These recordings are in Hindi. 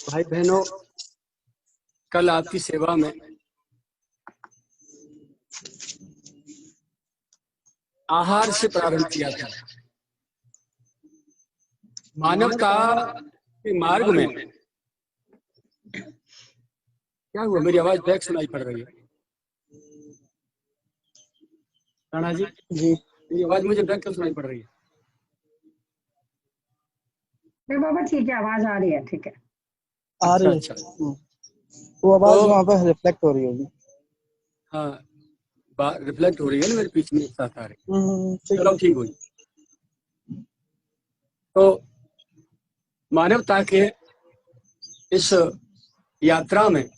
भाई बहनों, कल आपकी सेवा में आहार से प्रारंभ किया था। मानवता के मार्ग में क्या हुआ? मेरी आवाज बैक सुनाई पड़ रही है राणा जी? मेरी आवाज मुझे बैक क्यों सुनाई पड़ रही है? नहीं बाबा ठीक है, आवाज आ रही है। ठीक है, आ रही है। अच्छा। वो आवाज वहाँ पे रिफ्लेक्ट हो रही होगी। हाँ, रिफ्लेक्ट हो रही है ना, मेरे पीछे में एक साथ आ रही है। ठीक चलो है। ठीक हुई। तो मानवता के इस यात्रा में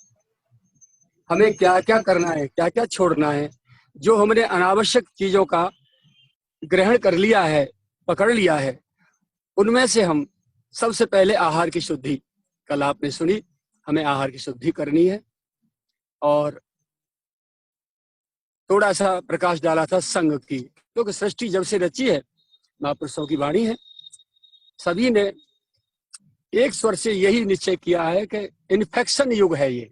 हमें क्या क्या करना है, क्या क्या छोड़ना है। जो हमने अनावश्यक चीजों का ग्रहण कर लिया है, पकड़ लिया है, उनमें से हम सबसे पहले आहार की शुद्धि, कल आपने सुनी, हमें आहार की शुद्धि करनी है। और थोड़ा सा प्रकाश डाला था संघ की, क्योंकि सृष्टि जब से रची है, महापुरुषों की वाणी है, सभी ने एक स्वर से यही निश्चय किया है कि इन्फेक्शन युग है ये।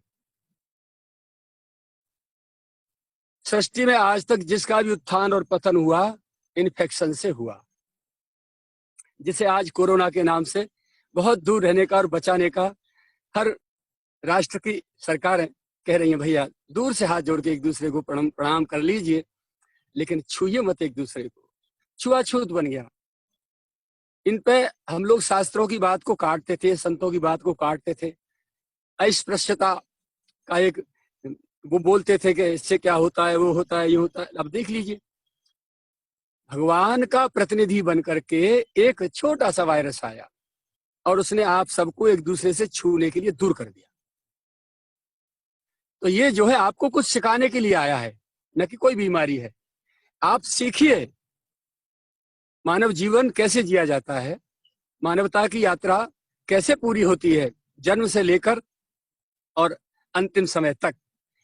सृष्टि में आज तक जिसका भी उत्थान और पतन हुआ, इन्फेक्शन से हुआ। जिसे आज कोरोना के नाम से बहुत दूर रहने का और बचाने का हर राष्ट्र की सरकारें कह रही हैं, भैया दूर से हाथ जोड़ के एक दूसरे को प्रणाम कर लीजिए, लेकिन छूइए मत एक दूसरे को। छुआछूत बन गया। इन पे हम लोग शास्त्रों की बात को काटते थे, संतों की बात को काटते थे, अस्पृश्यता का एक वो बोलते थे कि इससे क्या होता है, वो होता है, ये होता है। अब देख लीजिए, भगवान का प्रतिनिधि बन करके एक छोटा सा वायरस आया और उसने आप सबको एक दूसरे से छूने के लिए दूर कर दिया। तो ये जो है आपको कुछ सिखाने के लिए आया है, न कि कोई बीमारी है। आप सीखिए मानव जीवन कैसे जिया जाता है, मानवता की यात्रा कैसे पूरी होती है, जन्म से लेकर और अंतिम समय तक।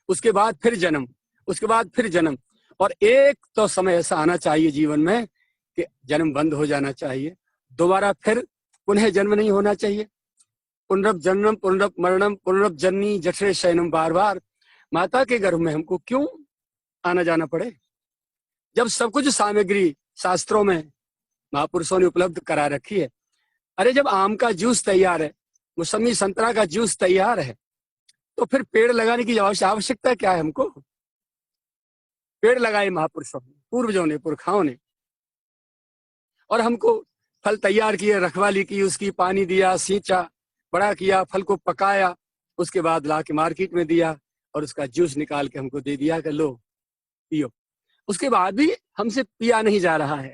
उसके बाद फिर जन्म, उसके बाद फिर जन्म, और एक तो समय ऐसा आना चाहिए जीवन में कि जन्म बंद हो जाना चाहिए, दोबारा फिर पुनः जन्म नहीं होना चाहिए। पुनरप जन्म पुनरप मरणम पुनरप जननी जठरे शयनम, बार बार माता के गर्भ में हमको क्यों आना जाना पड़े, जब सब कुछ सामग्री शास्त्रों में महापुरुषों ने उपलब्ध करा रखी है। अरे जब आम का जूस तैयार है, मौसमी संतरा का जूस तैयार है, तो फिर पेड़ लगाने की आवश्यकता क्या है? हमको पेड़ लगाए महापुरुषों ने, पूर्वजों ने, पुरखाओं ने, और हमको फल तैयार किए, रखवाली की, उसकी पानी दिया, सींचा, बड़ा किया, फल को पकाया, उसके बाद ला के मार्केट में दिया और उसका जूस निकाल के हमको दे दिया कि लो पियो। उसके बाद भी हमसे पिया नहीं जा रहा है।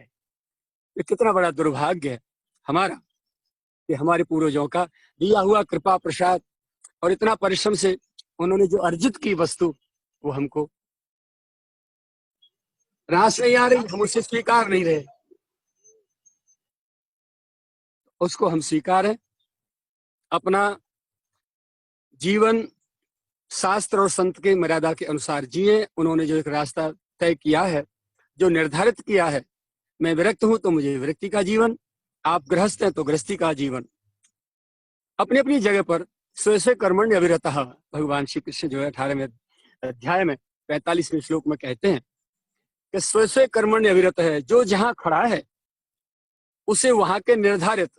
ये कितना बड़ा दुर्भाग्य है हमारा कि हमारे पूर्वजों का दिया हुआ कृपा प्रसाद और इतना परिश्रम से उन्होंने जो अर्जित की वस्तु, वो हमको रास नहीं आ रही, हम उसे स्वीकार नहीं रहे। उसको हम स्वीकारें, अपना जीवन शास्त्र और संत के मर्यादा के अनुसार जिए। उन्होंने जो एक रास्ता तय किया है, जो निर्धारित किया है, मैं विरक्त हूं तो मुझे विरक्ति का जीवन, आप गृहस्थ हैं तो गृहस्थी का जीवन। अपनी अपनी जगह पर स्व स्व कर्मण्य अविरतः, भगवान श्री कृष्ण जो है 18वें अध्याय में 45वें श्लोक में कहते हैं कि स्व स्व कर्मण्य अविरत है। जो जहां खड़ा है उसे वहां के निर्धारित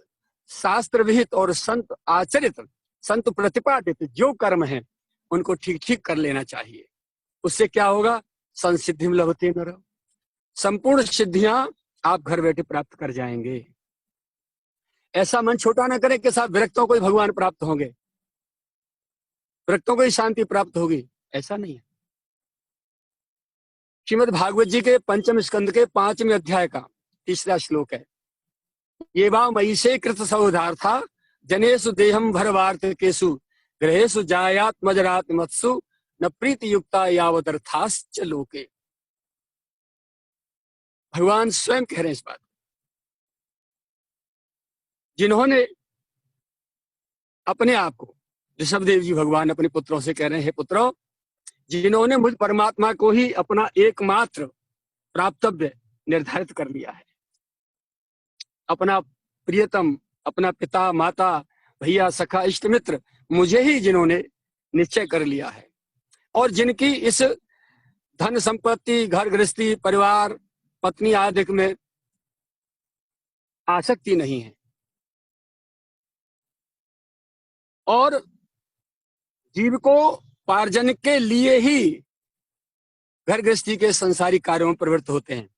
शास्त्र विहित और संत आचरित, संत प्रतिपादित जो कर्म है उनको ठीक ठीक कर लेना चाहिए। उससे क्या होगा? संसिद्धि में लभते नर, संपूर्ण सिद्धियां आप घर बैठे प्राप्त कर जाएंगे। ऐसा मन छोटा ना करें कि साहब विरक्तों को ही भगवान प्राप्त होंगे, विरक्तों को ही शांति प्राप्त होगी, ऐसा नहीं है। श्रीमद् भागवत जी के 5वें स्कंद के 5वें अध्याय का 3रा श्लोक है, ये वा मयि से कृत सौधार्था जनेषु देहम भरवार्थ केसु ग्रहेषु जायात्मजरात मत्सु न प्रीति युक्ता यावदर्थाश्च लोके। भगवान स्वयं कह रहे हैं इस बात। जिन्होंने अपने आप को, ऋषभदेव जी भगवान अपने पुत्रों से कह रहे हैं, हे पुत्रों, जिन्होंने मुझ परमात्मा को ही अपना एकमात्र प्राप्तव्य निर्धारित कर लिया है, अपना प्रियतम, अपना पिता, माता, भैया, सखा, इष्ट मित्र मुझे ही जिन्होंने निश्चय कर लिया है और जिनकी इस धन संपत्ति, घर गृहस्थी, परिवार, पत्नी आदि में आसक्ति नहीं है और जीविकोपार्जन के लिए ही घर गृहस्थी के संसारिक कार्यों में प्रवृत्त होते हैं।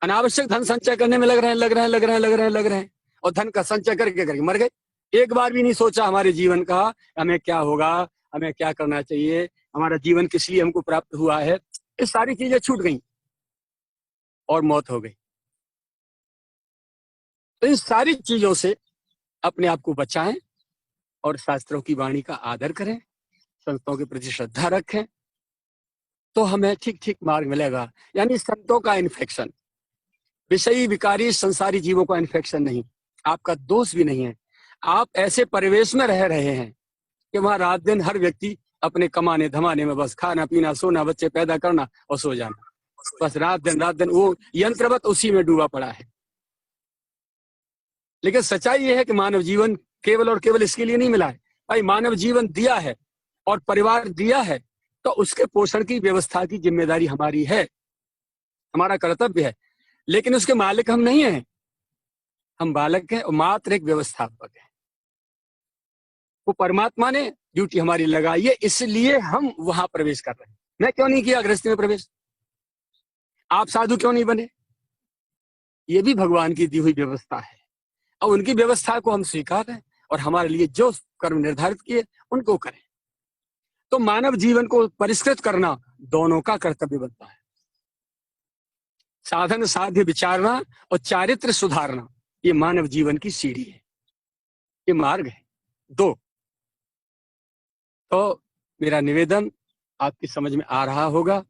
अनावश्यक धन संचय करने में लग रहे हैं और धन का संचय करके मर गए। एक बार भी नहीं सोचा हमारे जीवन का, हमें क्या होगा, हमें क्या करना चाहिए, हमारा जीवन किस लिए हमको प्राप्त हुआ है। ये सारी चीजें छूट गई और मौत हो गई। तो इन सारी चीजों से अपने आप को बचाएं और शास्त्रों की वाणी का आदर करें, संतों के प्रति श्रद्धा रखें, तो हमें ठीक ठीक मार्ग मिलेगा। यानी संतों का इन्फेक्शन, विषयी विकारी संसारी जीवों का इन्फेक्शन नहीं, आपका दोष भी नहीं है। आप ऐसे परिवेश में रह रहे हैं कि वहां रात दिन हर व्यक्ति अपने कमाने धमाने में बस खाना पीना, सोना, बच्चे पैदा करना और सो जाना, बस रात दिन वो यंत्रवत उसी में डूबा पड़ा है। लेकिन सच्चाई यह है कि मानव जीवन केवल और केवल इसके लिए नहीं मिला है। भाई मानव जीवन दिया है और परिवार दिया है, तो उसके पोषण की व्यवस्था की जिम्मेदारी हमारी है, हमारा कर्तव्य है। लेकिन उसके मालिक हम नहीं हैं, हम बालक हैं और मात्र एक व्यवस्थापक है। वो परमात्मा ने ड्यूटी हमारी लगाई है, इसलिए हम वहां प्रवेश कर रहे हैं। मैं क्यों नहीं किया गृहस्थी में प्रवेश? आप साधु क्यों नहीं बने? ये भी भगवान की दी हुई व्यवस्था है और उनकी व्यवस्था को हम स्वीकार करें और हमारे लिए जो कर्म निर्धारित किए उनको करें। तो मानव जीवन को परिष्कृत करना दोनों का कर्तव्य बनता है। साधन साध्य विचारना और चारित्र सुधारना, ये मानव जीवन की सीढ़ी है, ये मार्ग है। दो, तो मेरा निवेदन आपकी समझ में आ रहा होगा।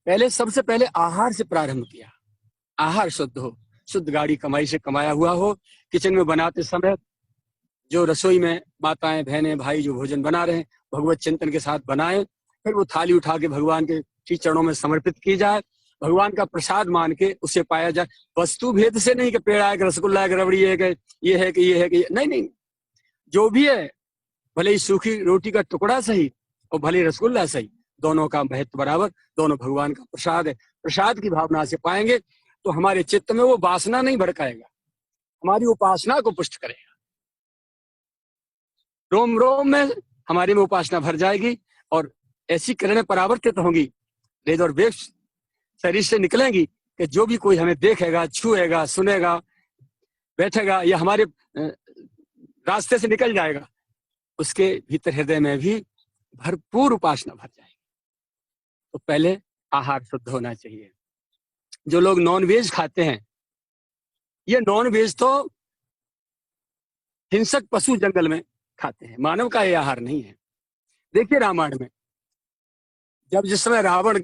सबसे पहले आहार से प्रारंभ किया। आहार शुद्ध हो, शुद्ध गाड़ी कमाई से कमाया हुआ हो। किचन में बनाते समय जो रसोई में माताएं बहनें भाई जो भोजन बना रहे हैं, भगवत चिंतन के साथ बनाएं। फिर वो थाली उठा के भगवान के श्री चरणों में समर्पित की जाए, भगवान का प्रसाद मान के उसे पाया जाए। वस्तु भेद से नहीं कि पेड़ा है कि रसगुल्ला है कि रबड़ी है कि ये है कि ये है कि नहीं, जो भी है, भले ही सूखी रोटी का टुकड़ा सही और भले रसगुल्ला सही, दोनों का महत्व बराबर, दोनों भगवान का प्रसाद है। प्रसाद की भावना से पाएंगे तो हमारे चित्त में वो वासना नहीं भड़काएगा, हमारी उपासना को पुष्ट करेगा। रोम रोम में हमारी में उपासना भर जाएगी और ऐसी किरणें परावर्तित होंगी, रेज और वेव शरीर से निकलेंगी कि जो भी कोई हमें देखेगा, छुएगा, सुनेगा, बैठेगा या हमारे रास्ते से निकल जाएगा, उसके भीतर हृदय में भी भरपूर उपासना भर जाएगी। तो पहले आहार शुद्ध होना चाहिए। जो लोग नॉन वेज खाते हैं, ये नॉन वेज तो हिंसक पशु जंगल में खाते हैं, मानव का ये आहार नहीं है। देखिए रामायण में जिस समय रावण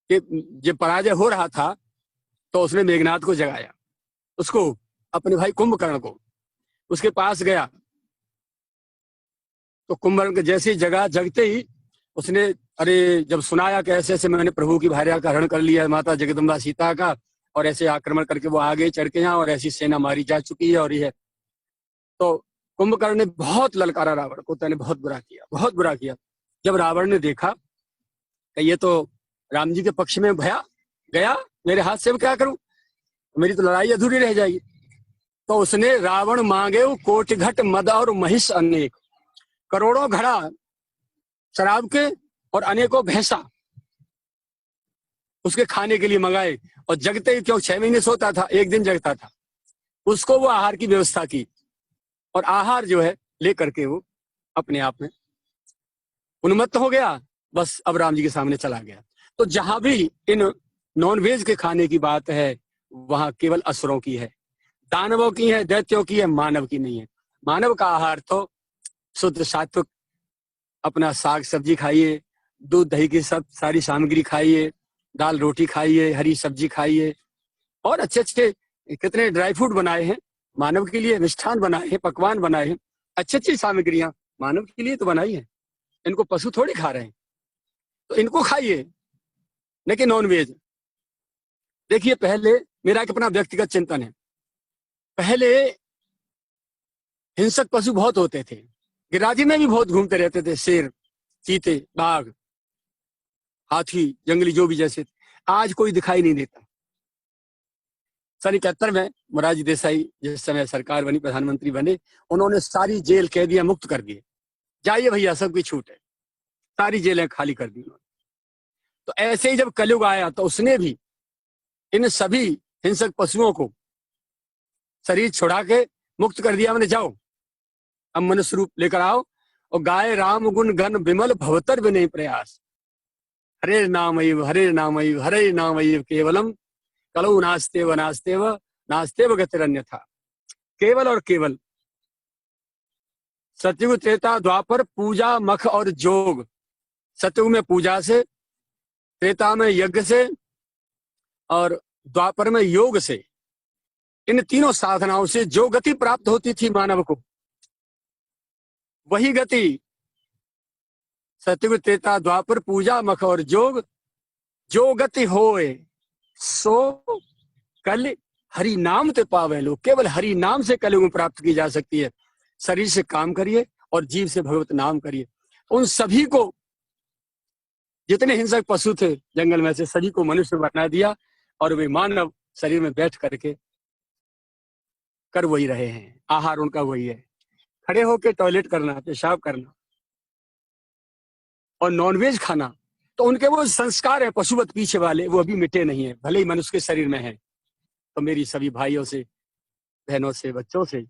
के जब पराजय हो रहा था तो उसने मेघनाथ को जगाया, उसको अपने भाई कुंभकर्ण को, उसके पास गया तो कुंभकर्ण के जैसी जगह जगते ही उसने अरे जब सुनाया कि ऐसे ऐसे मैंने प्रभु की भार्या का हरण कर लिया है, माता जगदम्बा सीता का, और ऐसे आक्रमण करके वो आगे चढ़ के यहाँ और ऐसी सेना मारी जा चुकी है और ये है। तो कुंभकर्ण ने बहुत ललकारा रावण को, तूने बहुत बुरा किया। जब रावण ने देखा कि ये तो राम जी के पक्ष में गया, मेरे हाथ से क्या करूं, मेरी तो लड़ाई अधूरी रह जाएगी। तो उसने रावण मांगे कोटि घट मद और महिष अनेक, करोड़ों घड़ा शराब के और अनेकों भैंसा उसके खाने के लिए मंगाए। और जगते ही क्यों, 6 महीने सोता था, एक दिन जगता था, उसको वो आहार की व्यवस्था की और आहार जो है लेकर के वो अपने आप में उन्मत्त हो गया, बस अब राम जी के सामने चला गया। तो जहां भी इन नॉन वेज के खाने की बात है, वहां केवल असुरों की है, दानवों की है, दैत्यों की है, मानव की नहीं है। मानव का आहार तो शुद्ध सात्विक, अपना साग सब्जी खाइए, दूध दही की सब सारी सामग्री खाइए, दाल रोटी खाइए, हरी सब्जी खाइए, और अच्छे अच्छे कितने ड्राई फ्रूट बनाए हैं मानव के लिए, मिष्ठान बनाए हैं, पकवान बनाए हैं, अच्छी अच्छी सामग्रियां मानव के लिए तो बनाई है। इनको पशु थोड़ी खा रहे हैं, तो इनको खाइए, लेकिन नॉन वेज। देखिए पहले मेरा एक अपना व्यक्तिगत चिंतन है, पहले हिंसक पशु बहुत होते थे, गिरिराजी में भी बहुत घूमते रहते थे, शेर, चीते, बाघ, हाथी, जंगली जो भी जैसे। आज कोई दिखाई नहीं देता। सन 71 में मोरारजी देसाई जिस समय सरकार बनी, प्रधानमंत्री बने, उन्होंने सारी जेल कैदियां मुक्त कर दिए। जाइए भैया, सबकी छूट है, सारी जेलें खाली कर दी उन्होंने। तो ऐसे ही जब कलयुग आया तो उसने भी इन सभी हिंसक पशुओं को शरीर छुड़ा के मुक्त कर दिया। मैंने जाओ, अब मनुष्य रूप लेकर आओ और गाय राम गुण गण विमल भवतर भी नहीं प्रयास। हरे नामैव हरे नामैव हरे नामैव केवलम कलौ नास्तेव नास्तेव नास्तेव गतिरन्यथा। केवल और केवल सतयुग त्रेता द्वापर पूजा मख और जोग। सतयुग में पूजा से, त्रेता में यज्ञ से और द्वापर में योग से, इन तीनों साधनाओं से जो गति प्राप्त होती थी मानव को, वही गति सतयुग त्रेता द्वापर पूजा मख और जोग, जो गति होए सो कल हरि नाम ते पावे लो। केवल हरि नाम से कलयुग में प्राप्त की जा सकती है। शरीर से काम करिए और जीव से भगवत नाम करिए। उन सभी को, जितने हिंसक पशु थे जंगल में से, सभी को मनुष्य बना दिया और वे मानव शरीर में बैठ करके कर वही रहे हैं। आहार उनका वही है, खड़े होकर टॉयलेट करना, पेशाब करना और नॉनवेज खाना। तो उनके वो संस्कार है पशुवत पीछे वाले, वो अभी मिटे नहीं है, भले ही मनुष्य के शरीर में है। तो मेरी सभी भाइयों से, बहनों से, बच्चों से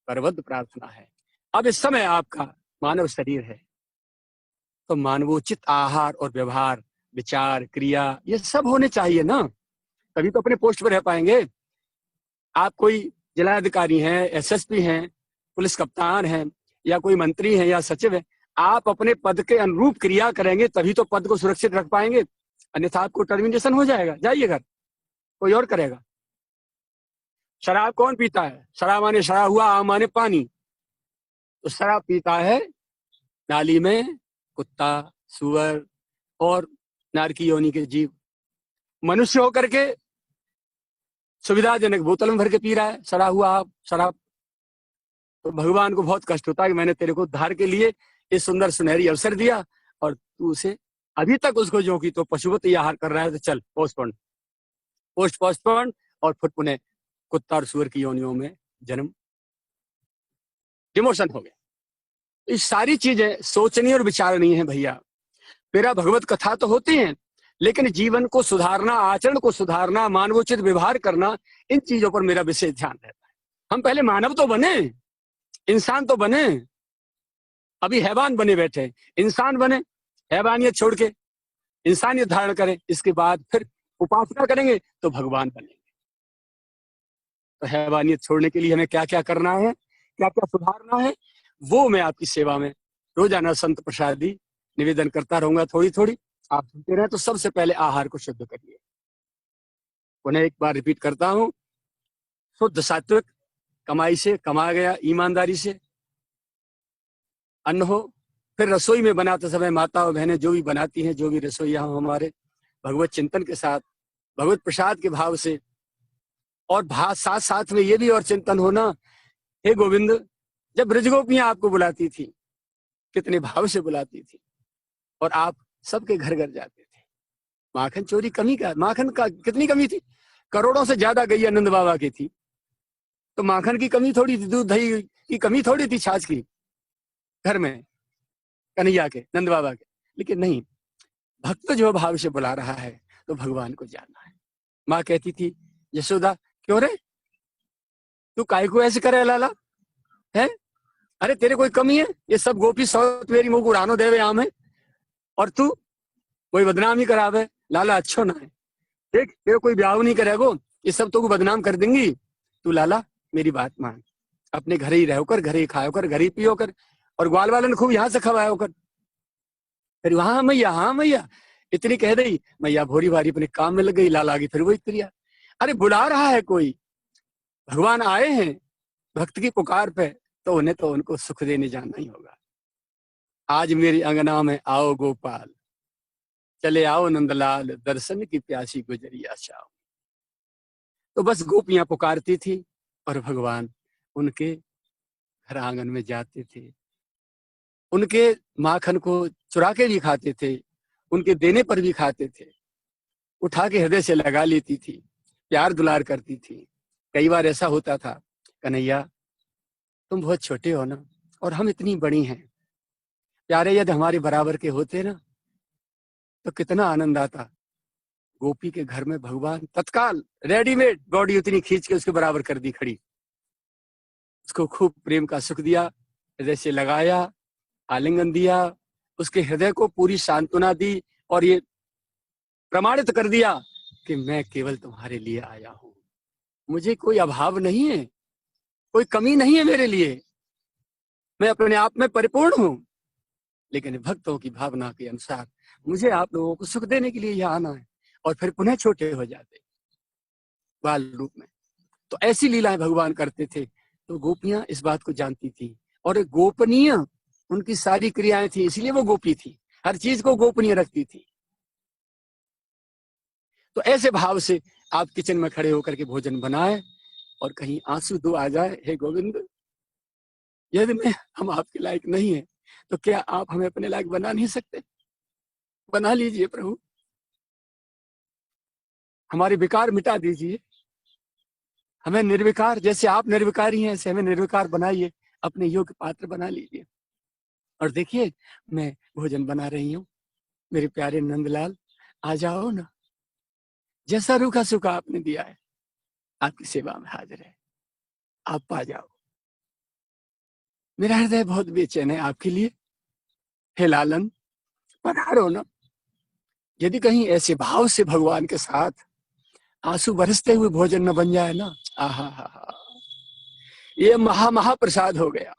करबद्ध प्रार्थना है, अब इस समय आपका मानव शरीर है तो मानवोचित आहार और व्यवहार, विचार, क्रिया, ये सब होने चाहिए ना, तभी तो अपने पोस्ट पर रह पाएंगे। आप कोई जिलाधिकारी हैं, एसएसपी हैं, पुलिस कप्तान हैं, या कोई मंत्री हैं या सचिव है, आप अपने पद के अनुरूप क्रिया करेंगे तभी तो पद को सुरक्षित रख पाएंगे, अन्यथा आपको टर्मिनेशन हो जाएगा, जाइए घर, कोई और करेगा। शराब कौन पीता है? शराब माने शराब हुआ, आम माने पानी। तो शराब पीता है नाली में कुत्ता, सुअर और नार की योनि के जीव। मनुष्य होकर के सुविधाजनक बोतल में भर के पी रहा है शराब हुआ आप शराब। तो भगवान को बहुत कष्ट होता है कि मैंने तेरे को उद्धार के लिए इस सुंदर सुनहरी अवसर दिया और तू उसे अभी तक उसको जो की तो पशुवत आहार कर रहा है, तो चल पोस्टपोन और फिर पुनः कुत्ता और सुअर की योनियों में जन्म, डिमोशन हो गया। ये सारी चीजें सोचनी और विचारनी है भैया। मेरा भगवत कथा तो होती है, लेकिन जीवन को सुधारना, आचरण को सुधारना, मानवोचित व्यवहार करना, इन चीजों पर मेरा विशेष ध्यान रहता है। हम पहले मानव तो बने, इंसान तो बने, अभी हैवान बने बैठे। इंसान बने, हैवानियत छोड़ के इंसानियत धारण करें, इसके बाद फिर उपासना करेंगे तो भगवान बनेंगे। तो हैवानियत छोड़ने के लिए हमें क्या क्या करना है, क्या क्या सुधारना है, वो मैं आपकी सेवा में रोजाना संत प्रसादी निवेदन करता रहूंगा। थोड़ी थोड़ी आप सुनते रहे। तो सबसे पहले आहार को शुद्ध करिए। उन्हें एक बार रिपीट करता हूं, शुद्ध सात्विक कमाई से, कमा गया ईमानदारी से अन्न हो। फिर रसोई में बनाते समय माता और बहनें जो भी बनाती हैं, जो भी रसोईया हो हमारे, भगवत चिंतन के साथ, भगवत प्रसाद के भाव से, और साथ साथ में ये भी और चिंतन होना, हे गोविंद, जब ब्रजगोपियां आपको बुलाती थी कितने भाव से बुलाती थी, और आप सबके घर घर जाते थे। माखन चोरी कमी का, माखन का कितनी कमी थी? करोड़ों से ज्यादा गैया नंद बाबा की थी, तो माखन की कमी थोड़ी थी, दूध दही की कमी थोड़ी थी, छाछ की घर में कन्हैया के, नंद बाबा के। लेकिन नहीं, भक्त जो भाव से बुला रहा है तो भगवान को जानना है। माँ कहती थी, यशोदा क्यों रे, तू काय को ऐसे करे लाला है? अरे तेरे कोई कमी है? ये सब गोपी सौ तेरी मुंह उड़ानो देवे आम है, और तू कोई बदनामी करावे, लाला अच्छो ना है। देख तेरे कोई ब्याह नहीं करेगो, ये सब तो को बदनाम कर देंगी। तू लाला मेरी बात मान, अपने घर ही रहो कर, घर ही खाओ कर, घर ही पियो कर, और ग्वाल वालन खूब यहाँ से खवाओ कर। फिर हाँ मैया, हाँ मैया, इतनी कह दी, मैया भोरी भारी अपने काम में लग गई। लाला की फिर वही क्रिया। अरे बुला रहा है कोई, भगवान आए हैं भक्त की पुकार पे, तो उन्हें तो उनको सुख देने जाना ही होगा। आज मेरी अंगना में आओ गोपाल, चले आओ नंदलाल, दर्शन की प्यासी गुजरिया शाम। तो बस गोपियां पुकारती थी और भगवान उनके घर आंगन में जाते थे, उनके माखन को चुरा के भी खाते थे, उनके देने पर भी खाते थे, उठा के हृदय से लगा लेती थी, प्यार दुलार करती थी। कई बार ऐसा होता था, कन्हैया तुम बहुत छोटे हो ना और हम इतनी बड़ी हैं, प्यारे यदि हमारे बराबर के होते ना तो कितना आनंद आता। गोपी के घर में भगवान तत्काल रेडीमेड बॉडी उतनी खींच के उसके बराबर कर दी खड़ी, उसको खूब प्रेम का सुख दिया, हृदय से लगाया, आलिंगन दिया, उसके हृदय को पूरी सांत्वना दी और ये प्रमाणित कर दिया कि मैं केवल तुम्हारे लिए आया हूं, मुझे कोई अभाव नहीं है, कोई कमी नहीं है मेरे लिए, मैं अपने आप में परिपूर्ण हूं, लेकिन भक्तों की भावना के अनुसार मुझे आप लोगों को सुख देने के लिए यहाँ आना है। और फिर पुनः छोटे हो जाते बाल रूप में। तो ऐसी लीलाएं भगवान करते थे। तो गोपियां इस बात को जानती थी और गोपनीय उनकी सारी क्रियाएं थी, इसलिए वो गोपी थी, हर चीज को गोपनीय रखती थी। तो ऐसे भाव से आप किचन में खड़े होकर के भोजन बनाए और कहीं आंसू दो आ जाए, हे गोविंद यदि मैं हम आपके लायक नहीं है तो क्या आप हमें अपने लायक बना नहीं सकते? बना लीजिए प्रभु, हमारे विकार मिटा दीजिए, हमें निर्विकार, जैसे आप निर्विकारी हैं ऐसे हमें निर्विकार बनाइए, अपने योग्य पात्र बना लीजिए। और देखिए मैं भोजन बना रही हूँ, मेरे प्यारे नंदलाल आ जाओ ना, जैसा रूखा सूखा आपने दिया है आपकी सेवा में हाजिर है, आप पा जाओ। मेरा हृदय बहुत बेचैन है आपके लिए, हे लालन पधारो ना। यदि कहीं ऐसे भाव से भगवान के साथ आंसू बरसते हुए भोजन न बन जाए ना, आहा हा हा, ये महाप्रसाद हो गया।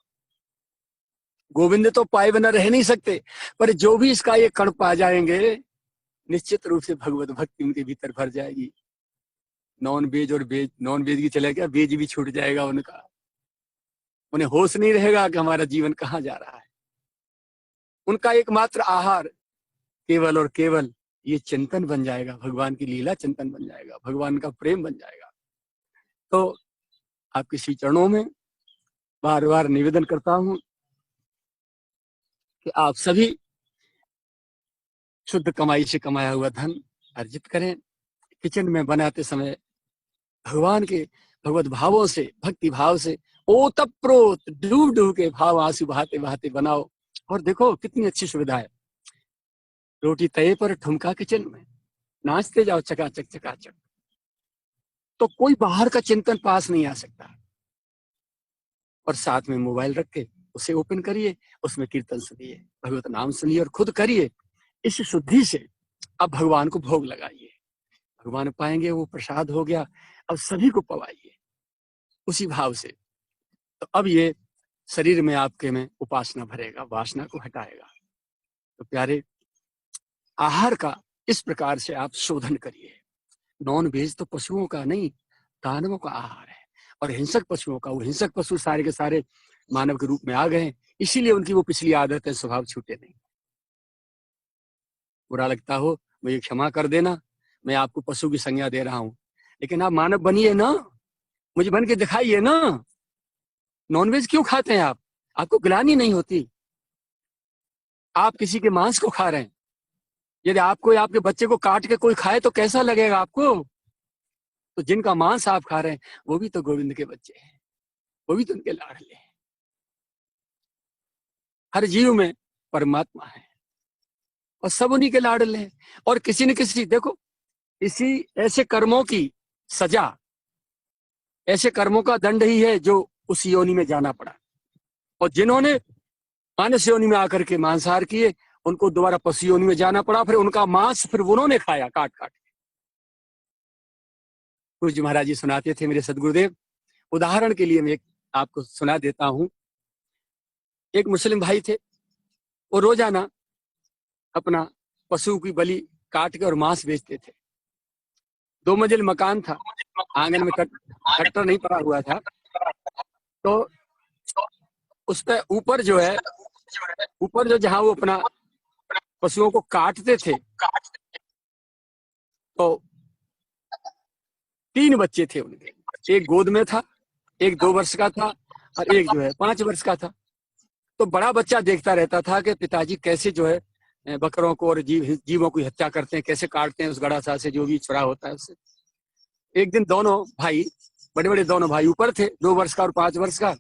गोविंद तो पाए बिना रह नहीं सकते, पर जो भी इसका ये कण पा जाएंगे निश्चित रूप से भगवत भक्ति उनके भीतर भर जाएगी। नॉन वेज और वेज, नॉन वेज की चले गया, वेज भी छूट जाएगा उनका, उन्हें होश नहीं रहेगा कि हमारा जीवन कहाँ जा रहा है। उनका एकमात्र आहार केवल और केवल ये चिंतन बन जाएगा, भगवान की लीला चिंतन बन जाएगा, भगवान का प्रेम बन जाएगा। तो आपके श्री चरणों में बार बार निवेदन करता हूं कि आप सभी शुद्ध कमाई से कमाया हुआ धन अर्जित करें, किचन में बनाते समय भगवान के भगवत भावों से, भक्ति भाव से ओतप्रोत डूब डूब के भाव आंसू बहाते बहाते बनाओ। और देखो कितनी अच्छी सुविधा है, रोटी तवे पर ठुमका किचन में, नाचते जाओ चकाचक चकाचक, तो कोई बाहर का चिंतन पास नहीं आ सकता। और साथ में मोबाइल रख के उसे ओपन करिए, उसमें कीर्तन सुनिए, भगवत नाम सुनिए और खुद करिए। इस शुद्धि से अब भगवान को भोग लगाइए, भगवान पाएंगे वो प्रसाद हो गया, अब सभी को पवाइए उसी भाव से। तो अब ये शरीर में आपके में उपासना भरेगा, वासना को हटाएगा। तो प्यारे आहार का इस प्रकार से आप शोधन करिए। नॉन वेज तो पशुओं का नहीं, दानवों का आहार है, और हिंसक पशुओं का, वो हिंसक पशु सारे के सारे मानव के रूप में आ गए, इसीलिए उनकी वो पिछली आदत है, स्वभाव छूटे नहीं। बुरा लगता हो मुझे क्षमा कर देना, मैं आपको पशु की संज्ञा दे रहा हूं, लेकिन आप मानव बनिए ना, मुझे बन के दिखाइए ना। नॉनवेज क्यों खाते हैं आप? आपको गिलानी नहीं होती, आप किसी के मांस को खा रहे हैं। यदि आपको या आपके बच्चे को काट के कोई खाए तो कैसा लगेगा आपको? तो जिनका मांस आप खा रहे हैं वो भी तो गोविंद के बच्चे हैं, वो भी तो उनके लाडले हैं। हर जीव में परमात्मा है और सब उन्हीं के लाडले हैं। और किसी न किसी, देखो इसी ऐसे कर्मों की सजा, ऐसे कर्मों का दंड ही है जो उस योनि में जाना पड़ा। और जिन्होंने मानस योनि में आकर के मांसाहार किए उनको दोबारा पशु योनि में जाना पड़ा, फिर उनका मांस फिर उन्होंने खाया काट काट। कुछ महाराज जी सुनाते थे, मेरे सदगुरुदेव, उदाहरण के लिए मैं आपको सुना देता हूं। एक मुस्लिम भाई थे, वो रोजाना अपना पशु की बलि काट के और मांस बेचते थे। 2 मंजिल मकान था, आंगन में कट्टर नहीं पड़ा हुआ था, तो उस पे ऊपर जो है, ऊपर जो जहां वो अपना पशुओं को काटते थे, तो 3 बच्चे थे उनके, एक गोद में था, एक 2 वर्ष का था और एक जो है 5 वर्ष का था। तो बड़ा बच्चा देखता रहता था कि पिताजी कैसे जो है बकरों को और जीवों की हत्या करते हैं, कैसे काटते हैं उस गड़ासा से जो भी छुरा होता है उससे। एक दिन दोनों भाई, बड़े बड़े दोनों भाई ऊपर थे, 2 वर्ष का और 5 वर्ष का।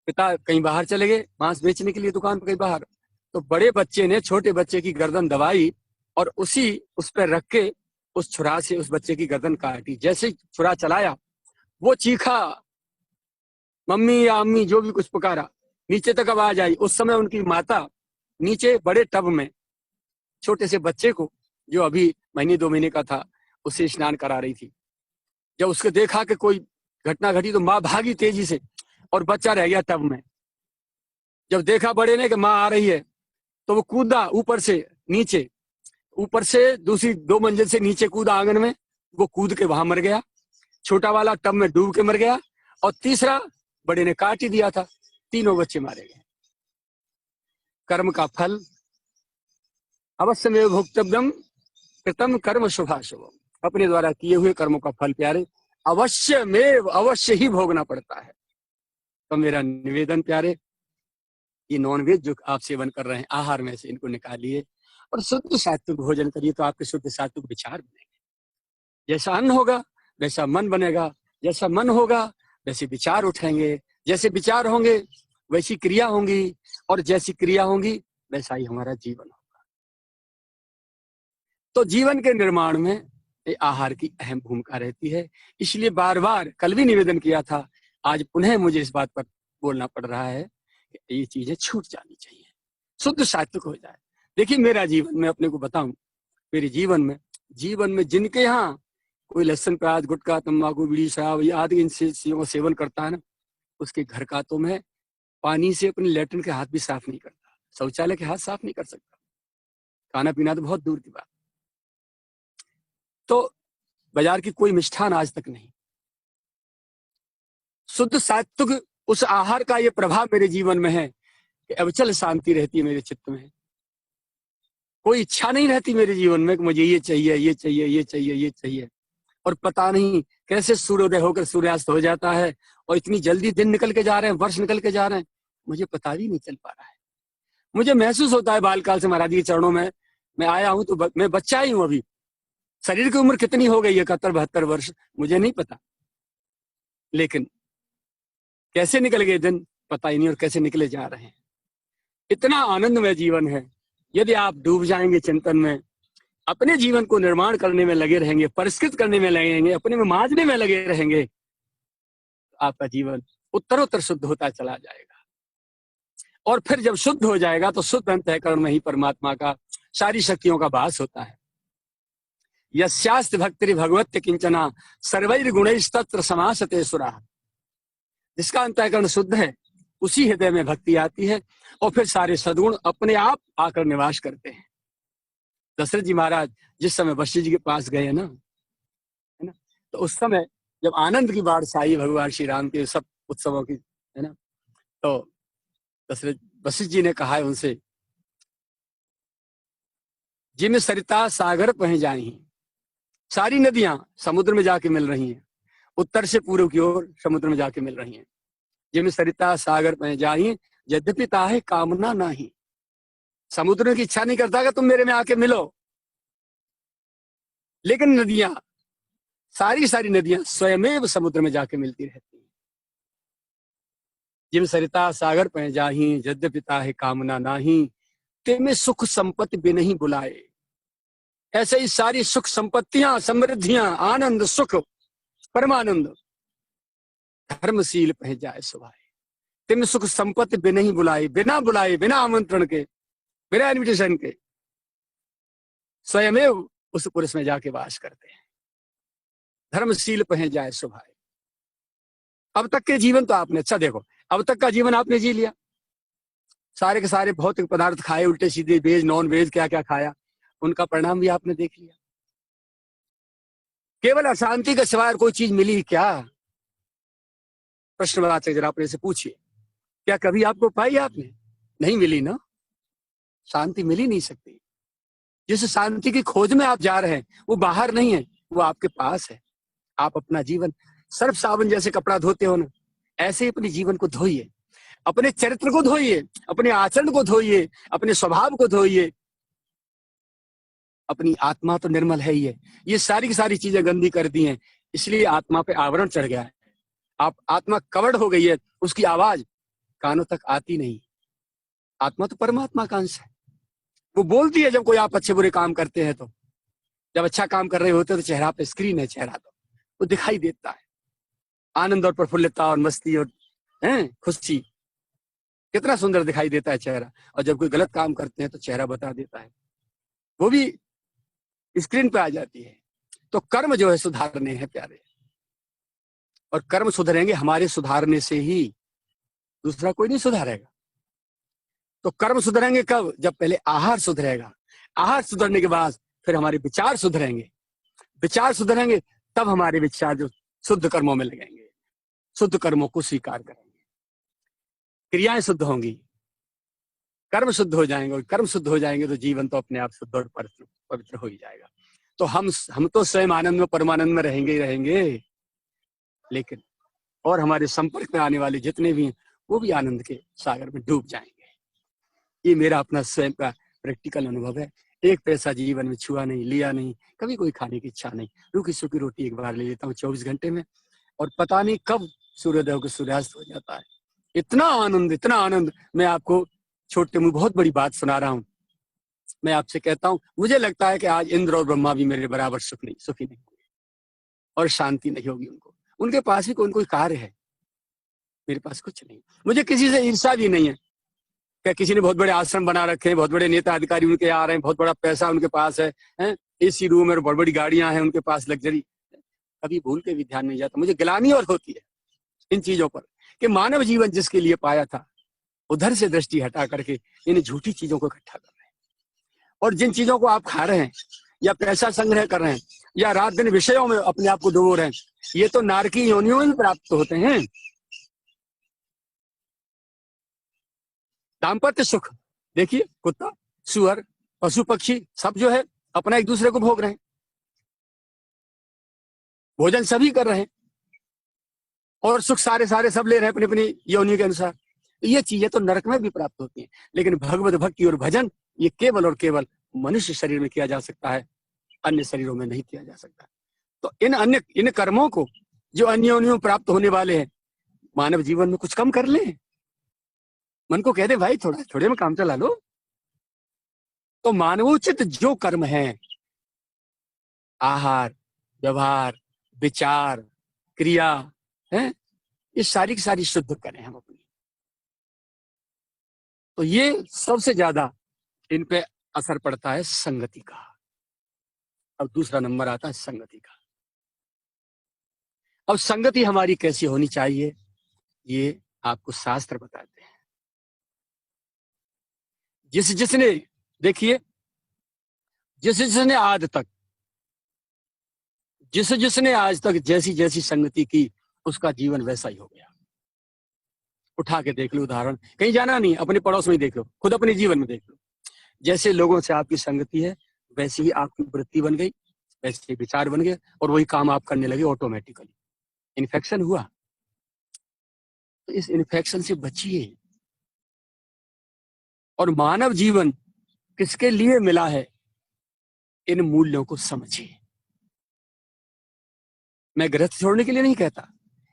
पिता कहीं बाहर चले गए मांस बेचने के लिए दुकान पर कहीं बाहर। तो बड़े बच्चे ने छोटे बच्चे की गर्दन दबाई और उस पर रख के उस छुरा से उस बच्चे की गर्दन काटी। जैसे ही छुरा चलाया वो चीखा, मम्मी या अम्मी जो भी कुछ पुकारा, नीचे तक आवाज आई। उस समय उनकी माता नीचे बड़े टब में छोटे से बच्चे को, जो अभी महीने 2 महीने का था, उसे स्नान करा रही थी। जब उसको देखा कि कोई घटना घटी तो माँ भागी तेजी से और बच्चा रह गया टब में। जब देखा बड़े ने कि माँ आ रही है तो वो कूदा ऊपर से नीचे, ऊपर से दूसरी 2 मंजिल से नीचे कूदा आंगन में। वो कूद के वहां मर गया। छोटा वाला टब में डूब के मर गया और तीसरा बड़े ने काट ही दिया था। तीनों बच्चे मारे गए। कर्म का फल अवश्य में भोक्तव्यम कृतम कर्म शुभाशुभम। अपने द्वारा किए हुए कर्मों का फल प्यारे अवश्य ही भोगना पड़ता है। तो मेरा निवेदन प्यारे, ये नॉनवेज जो आप सेवन कर रहे हैं आहार में से इनको निकालिए और शुद्ध सात्विक भोजन करिए, तो आपके शुद्ध सात्विक विचार बनेंगे। जैसा अन्न होगा वैसा मन बनेगा, जैसा मन होगा वैसे विचार उठेंगे, जैसे विचार होंगे वैसी क्रिया होंगी, और जैसी क्रिया होंगी वैसा ही हमारा जीवन होगा। तो जीवन के निर्माण में आहार की अहम भूमिका रहती है। इसलिए बार बार कल भी निवेदन किया था, आज पुनः मुझे इस बात पर बोलना पड़ रहा है कि ये चीजें छूट जानी चाहिए, शुद्ध सात्विक हो जाए। देखिए मेरा जीवन, मैं अपने को बताऊं, मेरे जीवन में जिनके यहाँ कोई लहसुन प्याज गुटखा तंबाकू बीड़ी शराब आदि इन चीजों का सेवन करता है ना, उसके घर का तो मैं पानी से अपने लेटरिन के हाथ भी साफ नहीं करता, शौचालय के हाथ साफ नहीं कर सकता, खाना पीना तो बहुत दूर की बात। तो बाजार की कोई मिष्ठान आज तक नहीं। शुद्ध सात्विक उस आहार का ये प्रभाव मेरे जीवन में है कि अविचल शांति रहती है मेरे चित्त में। कोई इच्छा नहीं रहती मेरे जीवन में कि मुझे ये चाहिए ये चाहिए ये चाहिए ये चाहिए। और पता नहीं कैसे सूर्योदय होकर सूर्यास्त हो जाता है और इतनी जल्दी दिन निकल के जा रहे हैं, वर्ष निकल के जा रहे हैं, मुझे पता भी नहीं चल पा रहा है। मुझे महसूस होता है बालकाल से महाराज के चरणों में मैं आया हूं तो मैं बच्चा ही हूं। अभी शरीर की उम्र कितनी हो गई, 71-72 वर्ष, मुझे नहीं पता, लेकिन कैसे निकल गए दिन पता ही नहीं और कैसे निकले जा रहे हैं। इतना आनंदमय जीवन है। यदि आप डूब जाएंगे चिंतन में, अपने जीवन को निर्माण करने में लगे रहेंगे, परिष्कृत करने में लगेंगे, अपने में मांझने में लगे रहेंगे, तो आपका जीवन उत्तरोत्तर शुद्ध होता चला जाएगा। और फिर जब शुद्ध हो जाएगा तो शुद्ध अंतःकरण में ही परमात्मा का सारी शक्तियों का वास होता है। यस्यास्ति भक्ति भगवत्य किंचना सर्वैर गुणैस्तत्र समासते सुराः। जिसका अंतःकरण शुद्ध है उसी हृदय में भक्ति आती है और फिर सारे सद्गुण अपने आप आकर निवास करते हैं। दशरथ जी महाराज जिस समय वशिष्ठ जी के पास गए है ना, तो उस समय जब आनंद की बाढ़ आई भगवान श्री राम के सब उत्सवों की, है ना, तो दशरथ वशिष्ठ जी ने कहा है उनसे, जिम सरिता सागर पहुंच जाई, सारी नदियां समुद्र में जाके मिल रही हैं, उत्तर से पूर्व की ओर समुद्र में जाके मिल रही हैं। जिम सरिता सागर पहुंच जाई यद्यपि ताहे कामना नहीं। समुद्र की इच्छा नहीं करता कि तुम मेरे में आके मिलो, लेकिन नदियां, सारी नदियां स्वयमेव समुद्र में जाके मिलती रहती हैं। जिम सरिता सागर पहुंच जाही यद्यपि ताहे कामना नाही, तेमें सुख संपत्ति बिनहि बुलाए। ऐसे ही सारी सुख संपत्तियां, समृद्धियां, आनंद, सुख, परमानंद धर्मशील पहुंच जाए सुभाए। तेमें सुख संपत्ति बिनहि बुलाए, बिना बुलाए, बिना आमंत्रण के, बिना इन्विटेशन के स्वयमेव उस पुरुष में जाके वास करते हैं। धर्मशील पहुंच जाए सुभाए। अब तक के जीवन तो आपने, अच्छा देखो, अब तक का जीवन आपने जी लिया, सारे के सारे भौतिक पदार्थ खाए, उल्टे सीधे, वेज नॉन वेज क्या क्या खाया, उनका परिणाम भी आपने देख लिया। केवल अशांति के सिवाय कोई चीज मिली क्या? प्रश्नवाचक जरा अपने से पूछिए, क्या कभी आपको पाई आपने? नहीं मिली ना, शांति मिल ही नहीं सकती। जिस शांति की खोज में आप जा रहे हैं वो बाहर नहीं है, वो आपके पास है। आप अपना जीवन सर्फ साबुन जैसे कपड़ा धोते हो ना, ऐसे ही अपने जीवन को धोइए, अपने चरित्र को धोइए, अपने आचरण को धोइए, अपने स्वभाव को धोइए। अपनी आत्मा तो निर्मल है ही है, ये सारी की सारी चीजें गंदी कर दी हैं, इसलिए आत्मा पे आवरण चढ़ गया है। आप आत्मा कवर्ड हो गई है, उसकी आवाज कानों तक आती नहीं। आत्मा तो परमात्मा का अंश है, वो बोलती है जब कोई आप अच्छे बुरे काम करते हैं। तो जब अच्छा काम कर रहे होते तो चेहरा पे स्क्रीन है, चेहरा तो वो दिखाई देता है, आनंद और प्रफुल्लता और मस्ती और खुशी, कितना सुंदर दिखाई देता है चेहरा। और जब कोई गलत काम करते हैं तो चेहरा बता देता है, वो भी स्क्रीन पे आ जाती है। तो कर्म जो है सुधारने हैं प्यारे, और कर्म सुधरेंगे हमारे सुधारने से ही, दूसरा कोई नहीं सुधारेगा। तो कर्म सुधरेंगे कब? जब पहले आहार सुधरेगा, आहार सुधरने के बाद फिर हमारे विचार सुधरेंगे, विचार सुधरेंगे तब हमारे विचार जो शुद्ध कर्मों में लगेंगे, शुद्ध कर्मों को स्वीकार करेंगे, क्रियाएं शुद्ध होंगी, कर्म शुद्ध हो जाएंगे, और कर्म शुद्ध हो जाएंगे तो जीवन तो अपने आप शुद्ध और पवित्र हो ही जाएगा। तो हम तो स्वयं आनंद में परमानंद में रहेंगे ही रहेंगे, लेकिन और हमारे संपर्क में आने वाले जितने भी हैं वो भी आनंद के सागर में डूब जाएंगे। ये मेरा अपना स्वयं का प्रैक्टिकल अनुभव है। एक पैसा जीवन में छुआ नहीं, लिया नहीं, कभी कोई खाने की इच्छा नहीं, रूखी सूखी रोटी एक बार ले लेता हूँ 24 घंटे में, और पता नहीं कब सूर्योदय को सूर्यास्त हो जाता है। इतना आनंद, इतना आनंद। मैं आपको छोटे मुंह बहुत बड़ी बात सुना रहा हूँ। मैं आपसे कहता हूँ, मुझे लगता है कि आज इंद्र और ब्रह्मा भी मेरे बराबर सुखी नहीं हुए और शांति नहीं होगी उनको। उनके पास भी कोई कार्य है, मेरे पास कुछ नहीं। मुझे किसी से ईर्ष्या भी नहीं है। क्या किसी ने बहुत बड़े आश्रम बना रखे हैं, बहुत बड़े नेता अधिकारी उनके आ रहे हैं, बहुत बड़ा पैसा उनके पास है, एसी रूम है, बहुत बड़ी गाड़ियां हैं उनके पास, लग्जरी, कभी भूल के भी ध्यान नहीं जाता। मुझे गिलानी और होती है इन चीजों पर कि मानव जीवन जिसके लिए पाया था उधर से दृष्टि हटा करके इन झूठी चीजों को इकट्ठा कर रहे हैं। और जिन चीजों को आप खा रहे हैं या पैसा संग्रह कर रहे हैं या रात दिन विषयों में अपने आप को डुबो रहे हैं, ये तो नारकी योनियों में प्राप्त होते हैं। दाम्पत्य सुख देखिए, कुत्ता, सुअर, पशु पक्षी सब जो है अपना एक दूसरे को भोग रहे हैं, भोजन सभी कर रहे हैं, और सुख सारे सब ले रहे हैं अपनी अपनी योनि के अनुसार। ये चीजें तो नरक में भी प्राप्त होती हैं, लेकिन भगवत भक्ति और भजन ये केवल और केवल मनुष्य शरीर में किया जा सकता है, अन्य शरीरों में नहीं किया जा सकता। तो इन कर्मों को जो अन्य योनियों प्राप्त होने वाले हैं, मानव जीवन में कुछ कम कर ले, मन को कह दे भाई थोड़े में काम चला लो। तो मानवोचित जो कर्म है, आहार, व्यवहार, विचार, क्रिया है, ये सारी की सारी शुद्ध करें हम अपनी। तो ये सबसे ज्यादा इन पे असर पड़ता है संगति का। अब दूसरा नंबर आता है संगति का। अब संगति हमारी कैसी होनी चाहिए, ये आपको शास्त्र बताते हैं। जिसने देखिए, जिसने आज तक जैसी जैसी संगति की, उसका जीवन वैसा ही हो गया। उठा के देख लो उदाहरण, कहीं जाना नहीं, अपने पड़ोस में ही देख लो, खुद अपने जीवन में देख लो। जैसे लोगों से आपकी संगति है, वैसे ही आपकी वृत्ति बन गई, वैसे विचार बन गए, और वही काम आप करने लगे ऑटोमेटिकली। इन्फेक्शन हुआ, तो इस इन्फेक्शन से बचिए। और मानव जीवन किसके लिए मिला है, इन मूल्यों को समझिए। मैं गृहस्थ छोड़ने के लिए नहीं कहता,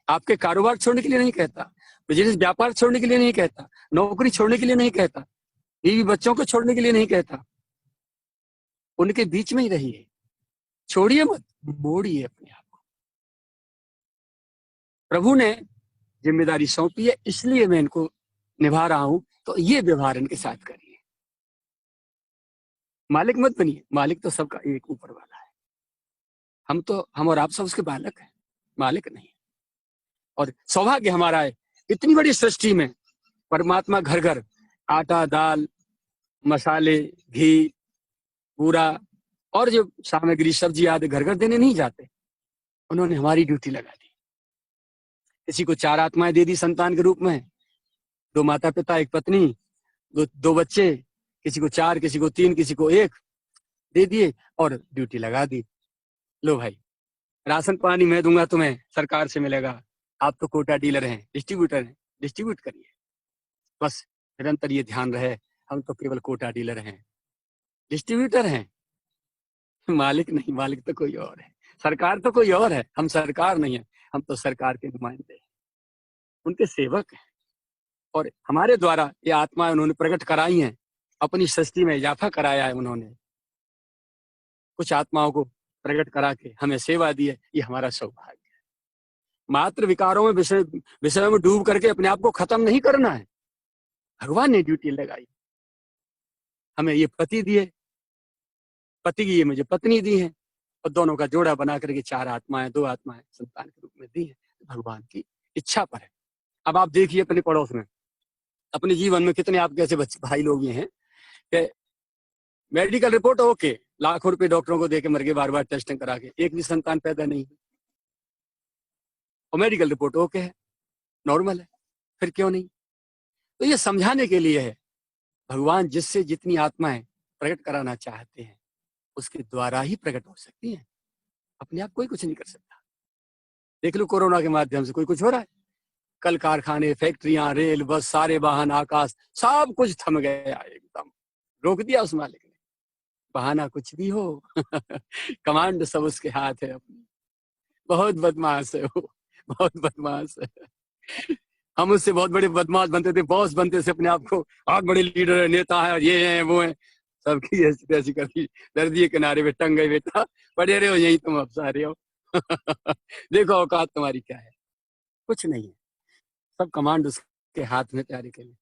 आपके कारोबार छोड़ने के लिए नहीं कहता, बिजनेस व्यापार छोड़ने के लिए नहीं कहता, नौकरी छोड़ने के लिए नहीं कहता, बीवी बच्चों को छोड़ने के लिए नहीं कहता। उनके बीच में ही रहिए, छोड़िए मत, मोड़िए अपने आप को। प्रभु ने जिम्मेदारी सौंपी है, इसलिए मैं इनको निभा रहा हूं, तो ये व्यवहार इनके साथ करिए। मालिक मत बनिए, मालिक तो सबका एक ऊपर वाला है। हम और आप सब उसके बालक हैं, मालिक नहीं। और सौभाग्य हमारा है, इतनी बड़ी सृष्टि में परमात्मा घर घर आटा, दाल, मसाले, घी, पूरा और जो सामग्री, सब्जी आदि घर घर देने नहीं जाते। उन्होंने हमारी ड्यूटी लगा दी। किसी को 4 आत्माएं दे दी संतान के रूप में, 2 माता पिता, 1 पत्नी, 2 बच्चे, किसी को 4, किसी को 3, किसी को 1 दे दिए और ड्यूटी लगा दी। लो भाई, राशन पानी मैं दूंगा तुम्हें, सरकार से मिलेगा, आप तो कोटा डीलर हैं, डिस्ट्रीब्यूटर हैं, डिस्ट्रीब्यूट करिए। बस निरंतर ये ध्यान रहे, हम तो केवल कोटा डीलर हैं, डिस्ट्रीब्यूटर हैं, मालिक नहीं। मालिक तो कोई और है, सरकार तो कोई और है, हम सरकार नहीं है, हम तो सरकार के नुमाइंदे हैं, उनके सेवक हैं। और हमारे द्वारा ये आत्माएं उन्होंने प्रकट कराई हैं, अपनी सृष्टि में इजाफा कराया है उन्होंने, कुछ आत्माओं को प्रकट करा के हमें सेवा दी है, ये हमारा सौभाग्य है। मात्र विकारों में विषयों में डूब करके अपने आप को खत्म नहीं करना है। भगवान ने ड्यूटी लगाई, हमें ये पति दिए, पति की ये मुझे पत्नी दी है, और दोनों का जोड़ा बना करके 4 आत्माएं, 2 आत्माएं संतान के रूप में दी है। भगवान की इच्छा पर है। अब आप देखिए अपने पड़ोस में, अपने जीवन में कितने आपके ऐसे बच्चे भाई लोग ये हैं कि मेडिकल रिपोर्ट ओके, लाखों रुपए डॉक्टरों को देके मर गए बार बार टेस्टिंग करा के, एक भी संतान पैदा नहीं, और मेडिकल रिपोर्ट ओके है, नॉर्मल है, फिर क्यों नहीं? तो ये समझाने के लिए है, भगवान जिससे जितनी आत्माएं प्रकट कराना चाहते हैं उसके द्वारा ही प्रकट हो सकती हैं, अपने आप कोई कुछ नहीं कर सकता। देख लो कोरोना के माध्यम से कोई कुछ हो रहा है? कल कारखाने, फैक्ट्रियां, रेल, बस, सारे वाहन, आकाश, सब कुछ थम गया, एकदम रोक दिया उस मालिक ने। बहाना कुछ भी हो कमांड सब उसके हाथ है अपनी। बहुत बदमाश है वो, बहुत बदमाश है। हम उससे बहुत बड़े बदमाश बनते थे, बॉस बनते थे अपने आप को, बहुत बड़े लीडर है, नेता है, ये है वो है, सबकी ऐसी ऐसी कर दी, दर्दी किनारे पे टंग गए, बेटा पड़े रहे हो यही, तुम अब सारे हो। देखो औकात तुम्हारी क्या है, कुछ नहीं है, सब कमांड उसके हाथ में। प्यारे के लिए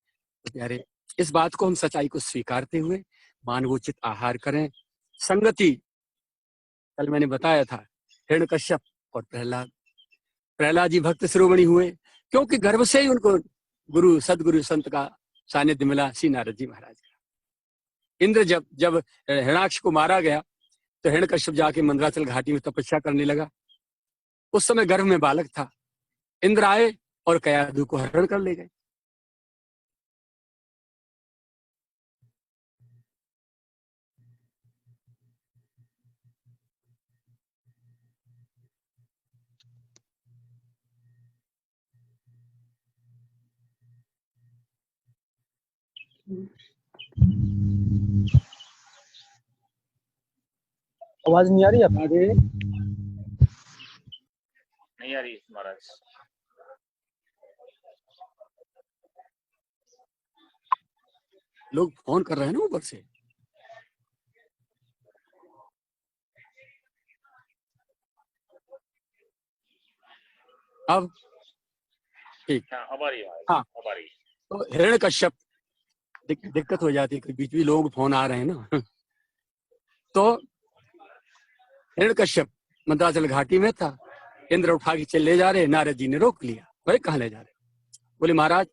तो प्यारे, इस बात को हम सच्चाई को स्वीकारते हुए मानवोचित आहार करें। संगति, कल मैंने बताया था, हिरण्यकश्यप और प्रहलाद। प्रहलाद जी भक्त शिरोमणि हुए क्योंकि गर्भ से ही उनको गुरु, सदगुरु, संत का सानिध्य मिला, श्री नारद जी महाराज का। इंद्र जब हिरण्याक्ष को मारा गया तो हिरण्यकश्यप जाके मंदराचल घाटी में तपस्या करने लगा। उस समय गर्भ में बालक था, इंद्र आए और कयाधु को हरण कर ले गए। आवाज नहीं आ रही है? आगे नहीं आ रही महाराज। लोग फोन कर रहे हैं ना ऊपर से। अब ठीक, अब आ रही है। हाँ, अब आ रही है। तो हिरण्यकश्यप, दिक्कत हो जाती है, कोई बीच में लोगों को फोन आ रहे हैं ना। तो हिरण्यकश्यप मंदराचल घाटी में था, इंद्र उठा के चले जा रहे, नारद जी ने रोक लिया, भाई कहाँ ले जा रहे? बोले महाराज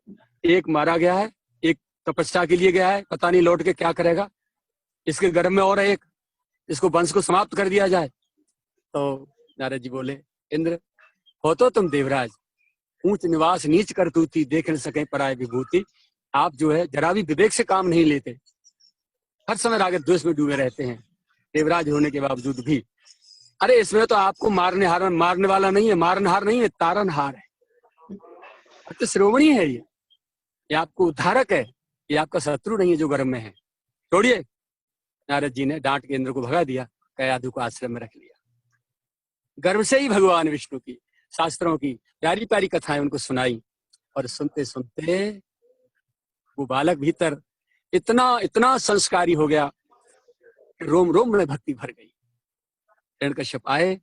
एक मारा गया है, एक तपस्या के लिए गया है, पता नहीं लौट के क्या करेगा, इसके गर्भ में और एक, इसको वंश को समाप्त कर दिया जाए। तो नारद जी बोले, इंद्र हो तो तुम देवराज, ऊंच निवास नीच कर तूती, देख न सके पराय विभूति। आप जो है जरा भी विवेक से काम नहीं लेते, हर समय राग द्वेष में डूबे रहते हैं, देवराज होने के बावजूद भी। अरे इसमें तो आपको मारने वाला नहीं है, मारनहार नहीं है, तारनहार है। तो श्रोमणी है ये आपको उद्धारक है, ये आपका शत्रु नहीं है जो गर्भ में है, छोड़िए। नारद जी ने डांट के इंद्र को भगा दिया, कयाधु को आश्रम में रख लिया। गर्भ से ही भगवान विष्णु की, शास्त्रों की प्यारी प्यारी कथाएं उनको सुनाई, और सुनते सुनते वो बालक भीतर इतना संस्कारी हो गया, रोम रोम में भक्ति भर गई। हिरण्यकश्यप आए,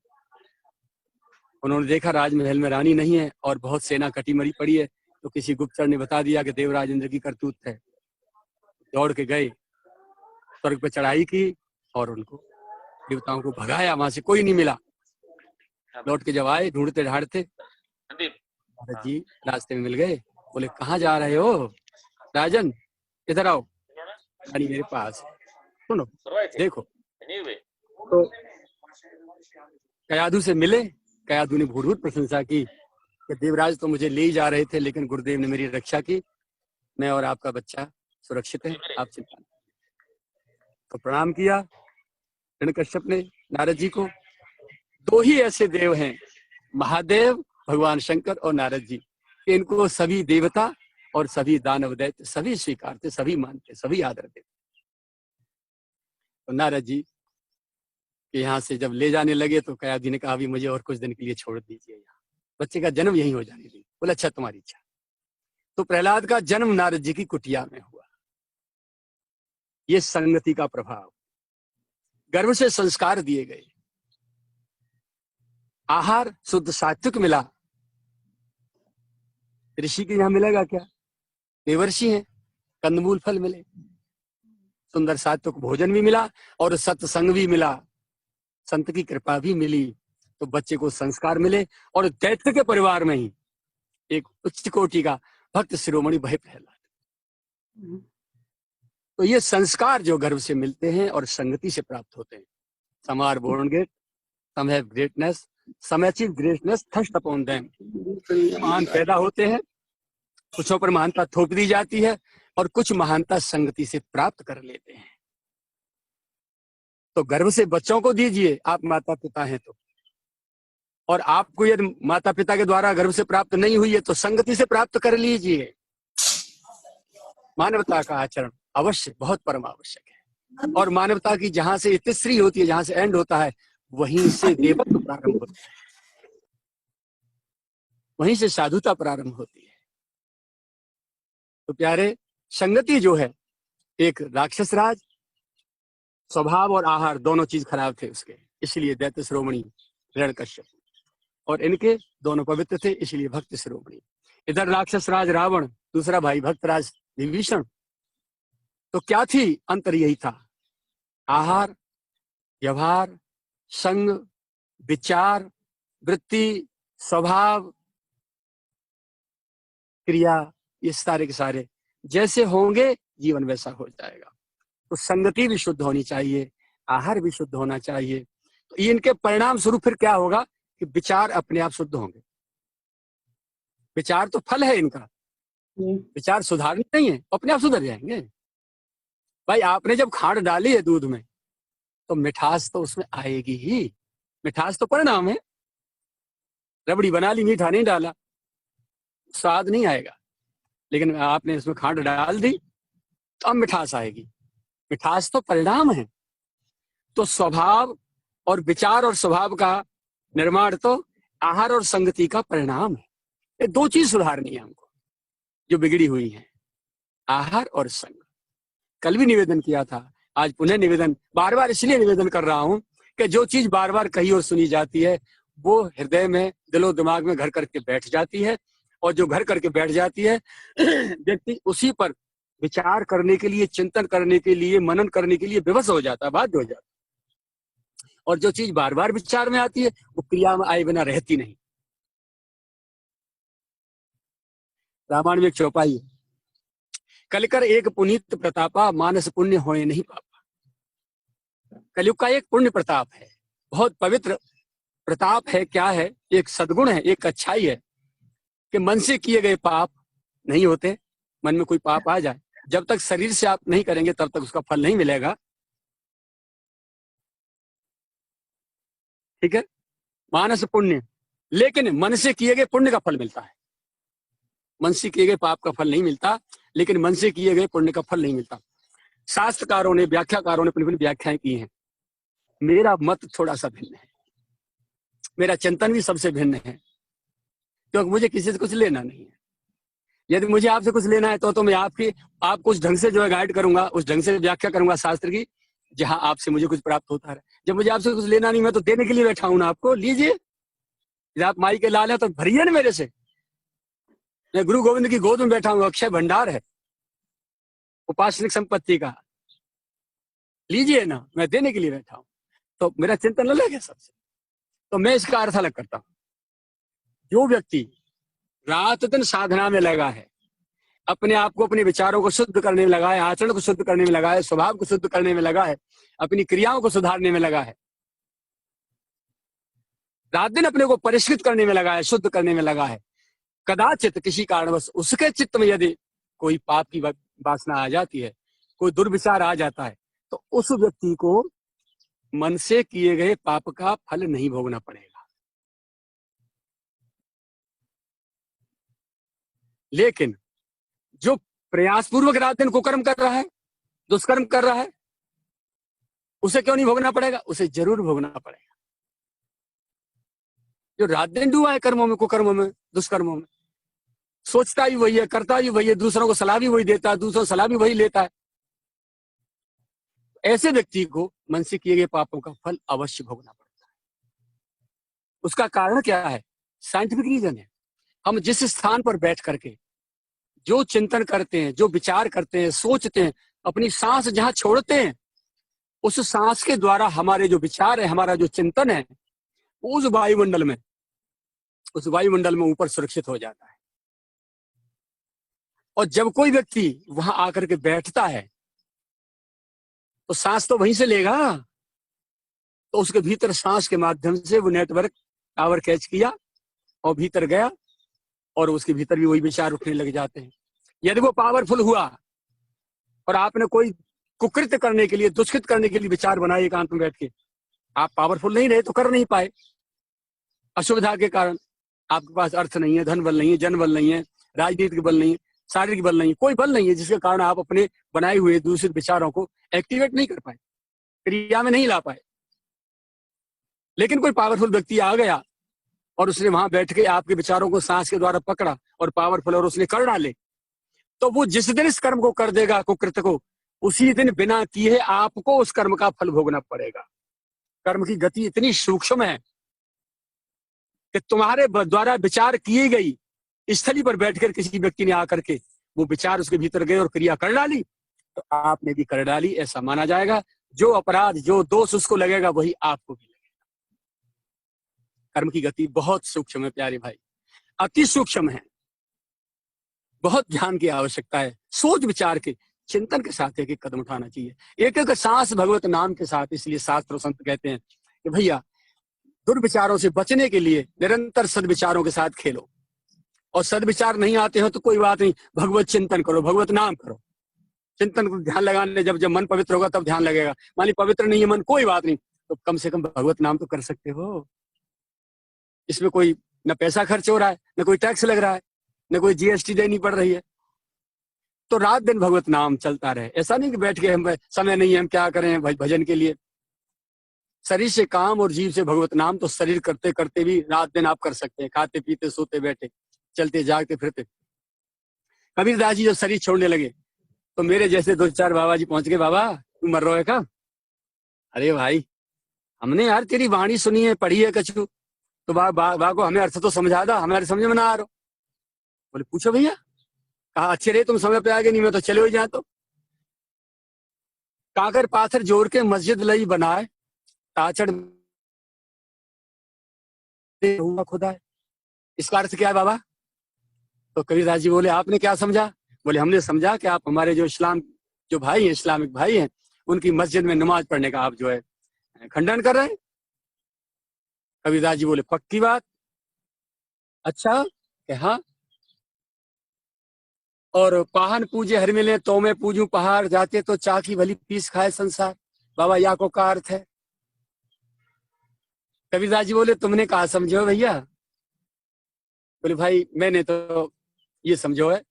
उन्होंने देखा राजमहल में रानी नहीं है और बहुत सेना कटी मरी पड़ी है, तो किसी गुप्तचर ने बता दिया कि देवराज इंद्र की करतूत है। दौड़ के गए, स्वर्ग पर चढ़ाई की और उनको देवताओं को भगाया, वहां से कोई नहीं मिला। लौट के जब आए ढूंढते ढांढते, नारद जी रास्ते में मिल गए। बोले कहाँ जा रहे हो राजन, इधर आओ, रानी मेरे पास है, सुनो देखो। तो कयाधु से मिले, कयाधु ने भूर प्रशंसा की कि देवराज तो मुझे ले ही जा रहे थे, लेकिन गुरुदेव ने मेरी रक्षा की, मैं और आपका बच्चा सुरक्षित है, आप चिंता नहीं। तो प्रणाम किया हिरण्यकश्यप ने नारद जी को। 2 ही ऐसे देव हैं, महादेव भगवान शंकर और नारद जी, इनको सभी देवता और सभी दानव दैत्य सभी स्वीकारते, सभी मानते, सभी आदर देते। तो नारद जी कि यहाँ से जब ले जाने लगे तो कयाधि ने कहा, अभी मुझे और कुछ दिन के लिए छोड़ दीजिए, यहाँ बच्चे का जन्म यहीं हो जाने दीजिए। बोला अच्छा तुम्हारी इच्छा। तो प्रहलाद का जन्म नारद जी की कुटिया में हुआ। ये संगति का प्रभाव। गर्भ से संस्कार दिए गए, आहार शुद्ध सात्विक मिला। ऋषि के यहाँ मिलेगा क्या? देवर्षि हैं, कंदमूल फल मिले, सुंदर सात्विक भोजन भी मिला और सत्संग भी मिला, संत की कृपा भी मिली। तो बच्चे को संस्कार मिले और दैत्य के परिवार में ही एक उच्च कोटि का भक्त शिरोमणि भय प्रहलाद। तो ये संस्कार जो गर्भ से मिलते हैं और संगति से प्राप्त होते हैं। some are born great, some have greatness, some achieve greatness thrust upon them। महान पैदा होते हैं, कुछों पर महानता थोप दी जाती है और कुछ महानता संगति से प्राप्त कर लेते हैं। तो गर्भ से बच्चों को दीजिए, आप माता पिता हैं तो, और आपको यदि माता पिता के द्वारा गर्भ से प्राप्त नहीं हुई है तो संगति से प्राप्त कर लीजिए। मानवता का आचरण अवश्य बहुत परम आवश्यक है। और मानवता की जहां से इतिश्री होती है, जहां से एंड होता है, वहीं से देवत्व प्रारंभ होता है, वहीं से साधुता प्रारंभ होती है। तो प्यारे, संगति जो है, एक राक्षस राज, स्वभाव और आहार दोनों चीज खराब थे उसके, इसलिए दैत्य शिरोमणि हिरण्यकश्यप, और इनके दोनों पवित्र थे, इसलिए भक्त शिरोमणि। इधर राक्षस राज रावण, दूसरा भाई भक्त राज विभीषण। तो क्या थी? अंतर यही था, आहार, व्यवहार, संग, विचार, वृत्ति, स्वभाव, क्रिया, ये सारे के सारे जैसे होंगे जीवन वैसा हो जाएगा। तो संगति भी शुद्ध होनी चाहिए, आहार भी शुद्ध होना चाहिए। तो इनके परिणाम स्वरूप फिर क्या होगा कि विचार अपने आप शुद्ध होंगे। विचार तो फल है इनका, विचार सुधारने नहीं है, अपने आप सुधर जाएंगे। भाई आपने जब खांड डाली है दूध में तो मिठास तो उसमें आएगी ही, मिठास तो परिणाम है। रबड़ी बना ली, मीठा नहीं डाला, स्वाद नहीं आएगा। लेकिन आपने इसमें खांड डाल दी तो अब मिठास आएगी, मिठास तो परिणाम है। तो स्वभाव और विचार और स्वभाव का निर्माण तो आहार और संगति का परिणाम है। ये दो चीज सुधारनी है हमको जो बिगड़ी हुई है, आहार और संग। कल भी निवेदन किया था, आज पुनः निवेदन, बार बार इसलिए निवेदन कर रहा हूं कि जो चीज बार बार कही और सुनी जाती है वो हृदय में, दिलो दिमाग में घर करके बैठ जाती है, और जो घर करके बैठ जाती है व्यक्ति उसी पर विचार करने के लिए, चिंतन करने के लिए, मनन करने के लिए विवश हो जाता है, बाध्य हो जाता है। और जो चीज बार बार विचार में आती है वो क्रिया में आए बिना रहती नहीं। रामायण में एक चौपाई है, कलिकर एक पुनीत प्रतापा, मानस पुण्य होए नहीं पापा। कलयुग का एक पुण्य प्रताप है, बहुत पवित्र प्रताप है। क्या है? एक सद्गुण है, एक अच्छाई है कि मन से किए गए पाप नहीं होते। मन में कोई पाप आ जाए, जब तक शरीर से आप नहीं करेंगे तब तक उसका फल नहीं मिलेगा। ठीक है, मानस पुण्य, लेकिन मन से किए गए पुण्य का फल मिलता है। मन से किए गए पाप का फल नहीं मिलता, लेकिन मन से किए गए पुण्य का फल नहीं मिलता। शास्त्रकारों ने, व्याख्याकारों ने अपनी अपनी व्याख्याएं की हैं। मेरा मत थोड़ा सा भिन्न है, मेरा चिंतन भी सबसे भिन्न है, क्योंकि मुझे किसी से कुछ लेना नहीं है। यदि मुझे आपसे कुछ लेना है तो मैं आपको उस ढंग से जो है गाइड करूंगा, उस ढंग से व्याख्या करूंगा शास्त्र की, जहां आपसे मुझे कुछ प्राप्त होता है। जब मुझे आपसे कुछ लेना नहीं, मैं तो देने के लिए बैठा हूं ना आपको, लीजिए। जब आप माई के लाल है तो भरिए ना मेरे से। मैं गुरु गोविंद की गोद में बैठा हूं, अक्षय भंडार है उपासनिक संपत्ति का, लीजिए ना, मैं देने के लिए बैठा हूं। तो मेरा चिंतन अलग है सबसे। तो मैं इसका अर्थ अलग करता हूं। जो व्यक्ति रात दिन साधना में लगा है, अपने आप को, अपने विचारों को शुद्ध करने में लगा है, आचरण को शुद्ध करने में लगा है, स्वभाव को शुद्ध करने में लगा है, अपनी क्रियाओं को सुधारने में लगा है, रात दिन अपने को परिष्कृत करने में लगा है, शुद्ध करने में लगा है, कदाचित किसी कारणवश उसके चित्त में यदि कोई पाप की वासना आ जाती है, कोई दुर्विचार आ जाता है, तो उस व्यक्ति को मन से किए गए पाप का फल नहीं भोगना पड़ेगा। लेकिन जो प्रयासपूर्वक रात दिन कुकर्म कर रहा है, दुष्कर्म कर रहा है, उसे क्यों नहीं भोगना पड़ेगा? उसे जरूर भोगना पड़ेगा। जो रात दिन डूबा है कर्मों में, कुकर्मों में, दुष्कर्मों में, सोचता भी वही है, करता भी वही है, दूसरों को सलाह भी वही देता है, दूसरों सलाह भी वही लेता है, ऐसे व्यक्ति को मन से किए गए पापों का फल अवश्य भोगना पड़ता है। उसका कारण क्या है? साइंटिफिक रीजन है। हम जिस स्थान पर बैठ करके जो चिंतन करते हैं, जो विचार करते हैं, सोचते हैं, अपनी सांस जहां छोड़ते हैं, उस सांस के द्वारा हमारे जो विचार है, हमारा जो चिंतन है, उस वायुमंडल में ऊपर सुरक्षित हो जाता है। और जब कोई व्यक्ति वहां आकर के बैठता है तो सांस तो वहीं से लेगा, तो उसके भीतर सांस के माध्यम से वो नेटवर्क टावर कैच किया और भीतर गया, और उसके भीतर भी वही विचार उठने लग जाते हैं। यदि वो पावरफुल हुआ और आपने कोई कुकृत्य करने के लिए, दुष्कृत करने के लिए विचार बनाए एकांत में बैठ के, आप पावरफुल नहीं रहे तो कर नहीं पाए, असुविधा के कारण। आपके पास अर्थ नहीं है, धन बल नहीं है, जन बल नहीं है, राजनीतिक बल नहीं है, शारीरिक बल नहीं है, कोई बल नहीं है जिसके कारण आप अपने बनाए हुए दूसरे विचारों को एक्टिवेट नहीं कर पाए, क्रिया में नहीं ला पाए। लेकिन कोई पावरफुल व्यक्ति आ गया और उसने वहां बैठ के आपके विचारों को सांस के द्वारा पकड़ा और पावरफुल, और उसने कर डाले, तो वो जिस दिन इस कर्म को कर देगा, कुकृत्य को, उसी दिन बिना किए आपको उस कर्म का फल भोगना पड़ेगा। कर्म की गति इतनी सूक्ष्म है कि तुम्हारे द्वारा विचार किए गई स्थली पर बैठकर किसी व्यक्ति ने आकर के वो विचार उसके भीतर गए और क्रिया कर डाली, तो आपने भी कर डाली, ऐसा माना जाएगा। जो अपराध, जो दोष उसको लगेगा, वही आपको भी लगेगा। कर्म की गति बहुत सूक्ष्म है प्यारे भाई, अति सूक्ष्म है। बहुत ध्यान की आवश्यकता है, सोच विचार के, चिंतन के साथ एक कदम उठाना चाहिए, एक एक सांस भगवत नाम के साथ। इसलिए शास्त्र और संत कहते हैं कि भैया दुर्विचारों से बचने के लिए निरंतर सद्विचारों के साथ खेलो, और सद्विचार नहीं आते हो तो कोई बात नहीं, भगवत चिंतन करो, भगवत नाम करो। चिंतन को ध्यान लगाने जब मन पवित्र होगा तब ध्यान लगेगा। मान ली पवित्र नहीं है मन, कोई बात नहीं, तो कम से कम भगवत नाम तो कर सकते हो। इसमें कोई न पैसा खर्च हो रहा है, न कोई टैक्स लग रहा है, न कोई जीएसटी देनी पड़ रही है। तो रात दिन भगवत नाम चलता रहे। ऐसा नहीं कि बैठ के हम समय नहीं है, हम क्या करें भजन के लिए। शरीर से काम और जीव से भगवत नाम तो शरीर करते करते भी रात दिन आप कर सकते हैं, खाते पीते सोते बैठे, चलते जागते फिरते। कबीरदास जी जब शरीर छोड़ने लगे तो मेरे जैसे 2-4 बाबा जी पहुंच गए, बाबा तू मर रहा है का? अरे भाई हमने यार तेरी वाणी सुनी है, पढ़ी है कछु, तो बा को हमें अर्थ तो समझा दा, हमारे समझ में ना आ रहा। बोले पूछो भैया। कहा अच्छे रहे तुम समय पे आगे, नहीं मैं तो चले हो जाए। तो काकर पाथर जोड़ के मस्जिद लई बनाए, ताचड़ खुदा है। इसका अर्थ क्या है बाबा? तो कबीरदास जी बोले आपने क्या समझा? बोले हमने समझा कि आप हमारे जो जो भाई हैं, इस्लामिक भाई हैं, उनकी मस्जिद में नमाज पढ़ने का आप जो है खंडन कर रहे हैं। कबीरदास जी बोले पक्की बात। अच्छा कि हाँ, और पाहन पूजे हर मिले तो मैं पूजू पहाड़, जाते तो चाकी भली पीस खाए संसार। बाबा या को का अर्थ है? कबीरदास जी बोले तुमने कहा समझो भैया? बोले भाई मैंने तो ये समझो है।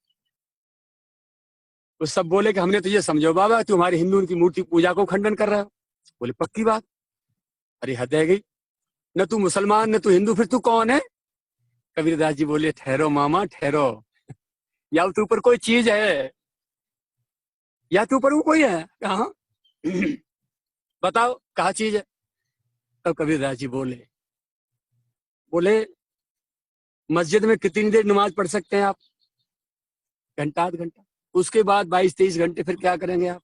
वो सब बोले कि हमने तो ये समझो बाबा तुम्हारे हिंदू की मूर्ति पूजा को खंडन कर रहे हो। बोले पक्की बात। अरे हद है गई, न तू मुसलमान न तू हिंदू, फिर तू कौन है? कबीरदास जी बोले ठहरो मामा ठहरो, या तू ऊपर कोई चीज है, या तू ऊपर वो कोई है? कहाँ बताओ कहाँ चीज है? तब कबीरदास जी बोले मस्जिद में कितनी देर नमाज पढ़ सकते हैं आप? घंटा आध घंटा। उसके बाद 22-23 घंटे फिर क्या करेंगे आप?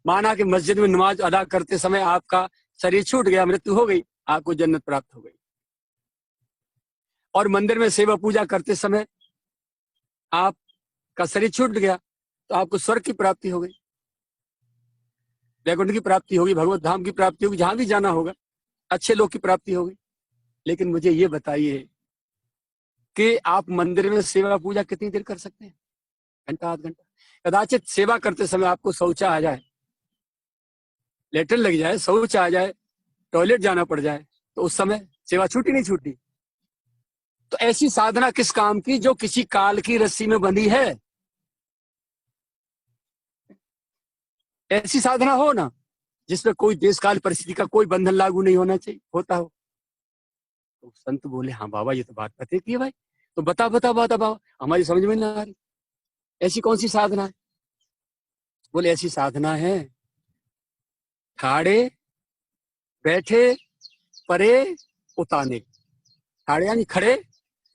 माना कि मस्जिद में नमाज अदा करते समय आपका शरीर छूट गया, मृत्यु हो गई, आपको जन्नत प्राप्त हो गई। और मंदिर में सेवा पूजा करते समय आपका शरीर छूट गया तो आपको स्वर्ग की प्राप्ति हो गई, वैकुंठ की प्राप्ति होगी, भगवत धाम की प्राप्ति होगी, जहां भी जाना होगा अच्छे लोग की प्राप्ति होगी। लेकिन मुझे ये बताइए कि आप मंदिर में सेवा पूजा कितनी देर कर सकते हैं? घंटा आध घंटा। कदाचित सेवा करते समय आपको शौचा आ जाए, लेटर लग जाए, शौच आ जाए, टॉयलेट जाना पड़ जाए, तो उस समय सेवा छूटी नहीं छूटी? तो ऐसी साधना किस काम की जो किसी काल की रस्सी में बंधी है? ऐसी साधना हो ना जिसमें कोई देश काल परिस्थिति का कोई बंधन लागू नहीं होना चाहिए, होता हो। तो संत बोले, हाँ बाबा ये तो बात पते की है भाई, तो बता बता बता बाबा, हमारी समझ में ना आ रही, ऐसी कौन सी साधना है? बोले ऐसी साधना है ठाड़े बैठे परे उताने। ठाड़े यानी खड़े,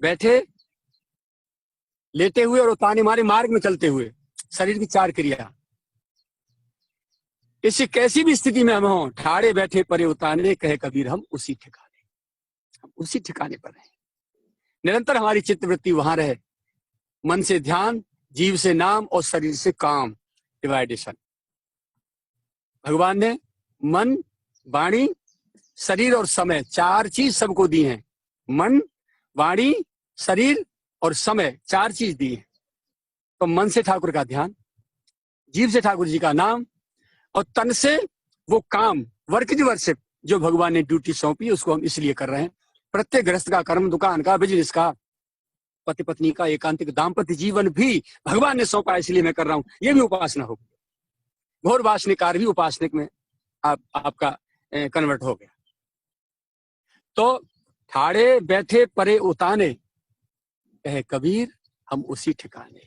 बैठे, लेटे हुए और उताने मारे मार्ग में चलते हुए, शरीर की 4 क्रिया। इसी कैसी भी स्थिति में हम हों, ठाड़े बैठे परे उताने कहे कबीर हम उसी ठिकाने, हम उसी ठिकाने पर रहें। निरंतर हमारी चित्तवृत्ति वहां रहे, मन से ध्यान, जीव से नाम और शरीर से काम, डिवाइडेशन। भगवान ने मन, वाणी, शरीर और समय 4 चीज सबको दी हैं। मन, वाणी, शरीर और समय 4 चीज दी है। तो मन से ठाकुर का ध्यान, जीव से ठाकुर जी का नाम, और तन से वो काम, वर्क इज वर्शिप, जो भगवान ने ड्यूटी सौंपी उसको हम इसलिए कर रहे हैं। प्रत्येक गृहस्थ का कर्म, दुकान का, बिजनेस का, पति पत्नी का एकांतिक दाम्पत्य जीवन भी भगवान ने सौंपा, इसलिए मैं कर रहा हूं। ये भी उपासना होगी। घोर वासनिकार भी उपासनिक में आपका कन्वर्ट हो गया। तो ठाड़े बैठे परे उताने कहे कबीर हम उसी ठिकाने,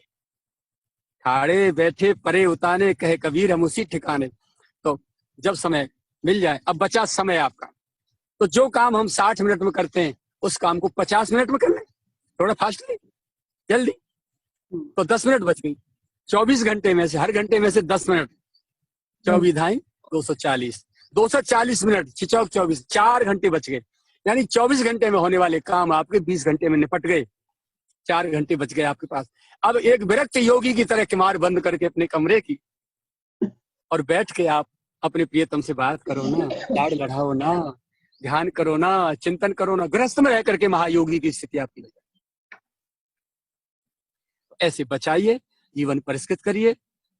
ठाड़े बैठे परे उताने कहे कबीर हम उसी ठिकाने। तो जब समय मिल जाए, अब बचा समय आपका, तो जो काम हम 60 मिनट में करते हैं उस काम को 50 मिनट में कर लें, थोड़ा फास्टली, जल्दी। तो 10 मिनट बच गई। 24 घंटे में से, हर घंटे में से 10 मिनट, 24 ढाई 240, 240 मिनट, 24, 4 घंटे बच गए। यानी 24 घंटे में होने वाले काम आपके 20 घंटे में निपट गए, 4 घंटे बच गए आपके पास। अब एक विरक्त योगी की तरह किमार बंद करके अपने कमरे की, और बैठ के आप अपने प्रियतम से बात करो ना, लाड़ बढ़ाओ ना, ध्यान करो ना, चिंतन करो ना। गृहस्थ में रह करके महायोगी की स्थिति आपकी हो जाए। ऐसे बचाइए, जीवन परिष्कृत करिए।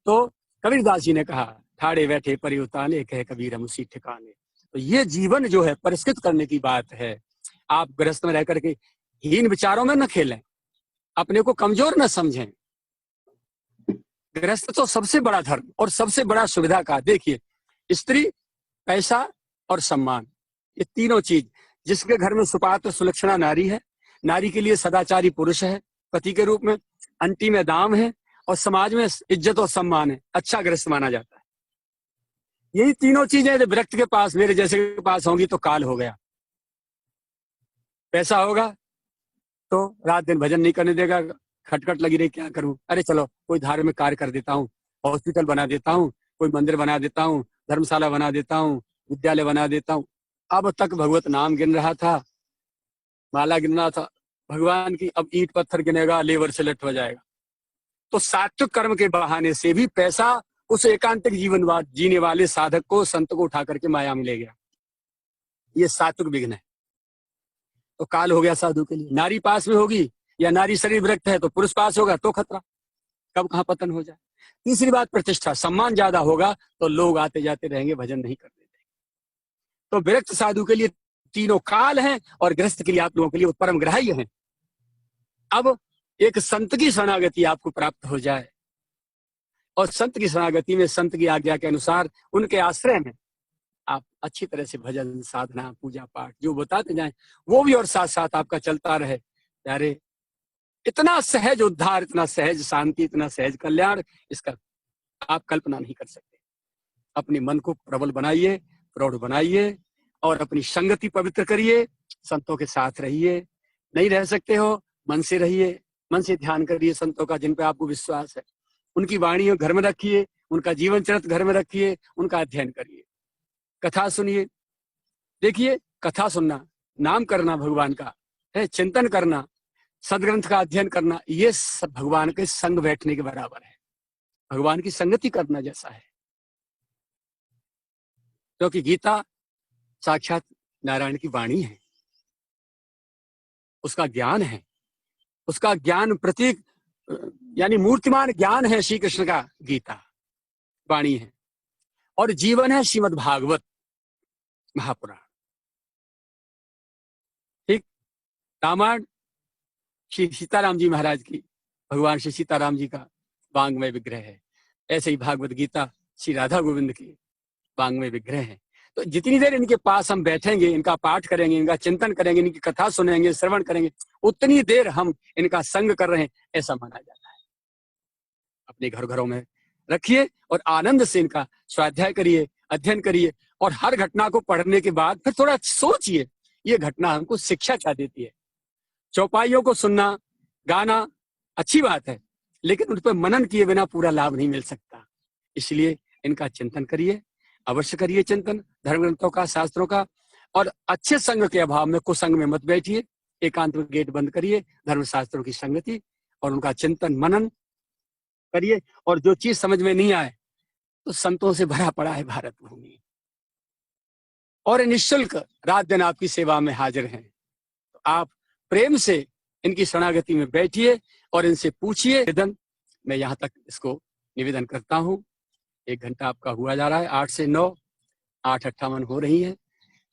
तो कबीरदास जी ने कहा, ठाड़े बैठे परे उताने कहे कबीर हम उसी ठिकाने। तो ये जीवन जो है परिष्कृत करने की बात है। आप गृहस्थ में रह करके हीन विचारों में न खेलें, अपने को कमजोर न समझें। गृहस्थ तो सबसे बड़ा धर्म और सबसे बड़ा सुविधा का, देखिए, स्त्री, पैसा और सम्मान, ये तीनों चीज। जिसके घर में सुपात्र सुलक्षणा नारी है, नारी के लिए सदाचारी पुरुष है पति के रूप में, अंटी में दाम है, और समाज में इज्जत और सम्मान है, अच्छा गृहस्थ माना जाता है। यही तीनों चीजें यदि विरक्त के पास, मेरे जैसे के पास होंगी तो काल हो गया। पैसा होगा तो रात दिन भजन नहीं करने देगा, खटखट लगी रही, क्या करूं, अरे चलो कोई धार्मिक कार्य कर देता हूँ, हॉस्पिटल बना देता हूँ, कोई मंदिर बना देता हूँ, धर्मशाला बना देता हूँ, विद्यालय बना देता हूँ। अब तक भगवत नाम गिन रहा था, माला गिनना था भगवान की, अब ईंट पत्थर गिनेगा, लेबर से लट हो जाएगा। तो सात्विक कर्म के बहाने से भी पैसा उस एकांतिक जीवन जीने वाले साधक को, संत को उठा करके माया में ले गया। ये सात्विक विघ्न है। तो काल हो गया साधु के लिए। नारी पास में होगी या नारी शरीर विरक्त है तो पुरुष पास होगा तो खतरा, कब कहां पतन हो जाए। तीसरी बात प्रतिष्ठा, सम्मान ज्यादा होगा तो लोग आते जाते रहेंगे, भजन नहीं करते। तो विरक्त साधु के लिए तीनों काल हैं, और गृहस्थ के लिए, आप लोगों के लिए परम ग्राह्य हैं। अब एक संत की शरणागति आपको प्राप्त हो जाए, और संत की शरणागति में संत की आज्ञा के अनुसार उनके आश्रय में आप अच्छी तरह से भजन, साधना, पूजा पाठ जो बताते जाएं वो भी, और साथ साथ आपका चलता रहे। यारे इतना सहज उद्धार, इतना सहज शांति, इतना सहज कल्याण, इसका आप कल्पना नहीं कर सकते। अपने मन को प्रबल बनाइए, प्रौढ़ बनाइए, और अपनी संगति पवित्र करिए, संतों के साथ रहिए। नहीं रह सकते हो, मन से रहिए, मन से ध्यान करिए संतों का जिन पे आपको विश्वास है, उनकी वाणी घर में रखिए, उनका जीवन चरित्र घर में रखिए, उनका अध्ययन करिए, कथा सुनिए। देखिए, कथा सुनना, नाम करना भगवान का है, चिंतन करना, सदग्रंथ का अध्ययन करना, ये सब भगवान के संग बैठने के बराबर है, भगवान की संगति करना जैसा है। क्योंकि गीता साक्षात नारायण की वाणी है, उसका ज्ञान है, उसका ज्ञान प्रतीक यानी मूर्तिमान ज्ञान है श्री कृष्ण का, गीता वाणी है। और जीवन है श्रीमद् भागवत महापुराण। ठीक, रामायण श्री सीताराम जी महाराज की, भगवान श्री सीताराम जी का वांग्मय विग्रह है। ऐसे ही भागवत गीता श्री राधा गोविंद की वांग्मय विग्रह है। तो जितनी देर इनके पास हम बैठेंगे, इनका पाठ करेंगे, इनका चिंतन करेंगे, इनकी कथा सुनेंगे, श्रवण करेंगे, उतनी देर हम इनका संग कर रहे हैं, ऐसा माना जाता है। अपने घरों में रखिए और आनंद से इनका स्वाध्याय करिए, अध्ययन करिए, और हर घटना को पढ़ने के बाद फिर थोड़ा सोचिए ये घटना हमको शिक्षा क्या देती है। चौपाइयों को सुनना, गाना अच्छी बात है, लेकिन उन पर मनन किए बिना पूरा लाभ नहीं मिल सकता। इसलिए इनका चिंतन करिए, अवश्य करिए चिंतन धर्म ग्रंथों का, शास्त्रों का। और अच्छे संग के अभाव में कुसंग में मत बैठिए, एकांत में गेट बंद करिए, धर्म शास्त्रों की संगति और उनका चिंतन मनन करिए। और जो चीज समझ में नहीं आए तो संतों से भरा पड़ा है भारत भूमि, और निःशुल्क रात दिन आपकी सेवा में हाजिर हैं। तो आप प्रेम से इनकी शरणागति में बैठिए और इनसे पूछिए। निवेदन मैं यहाँ तक इसको निवेदन करता हूँ। 1 घंटा आपका हुआ जा रहा है, 8 से 9, 8:58 हो रही है।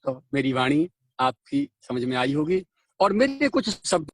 तो मेरी वाणी आपकी समझ में आई होगी और मेरे कुछ शब्द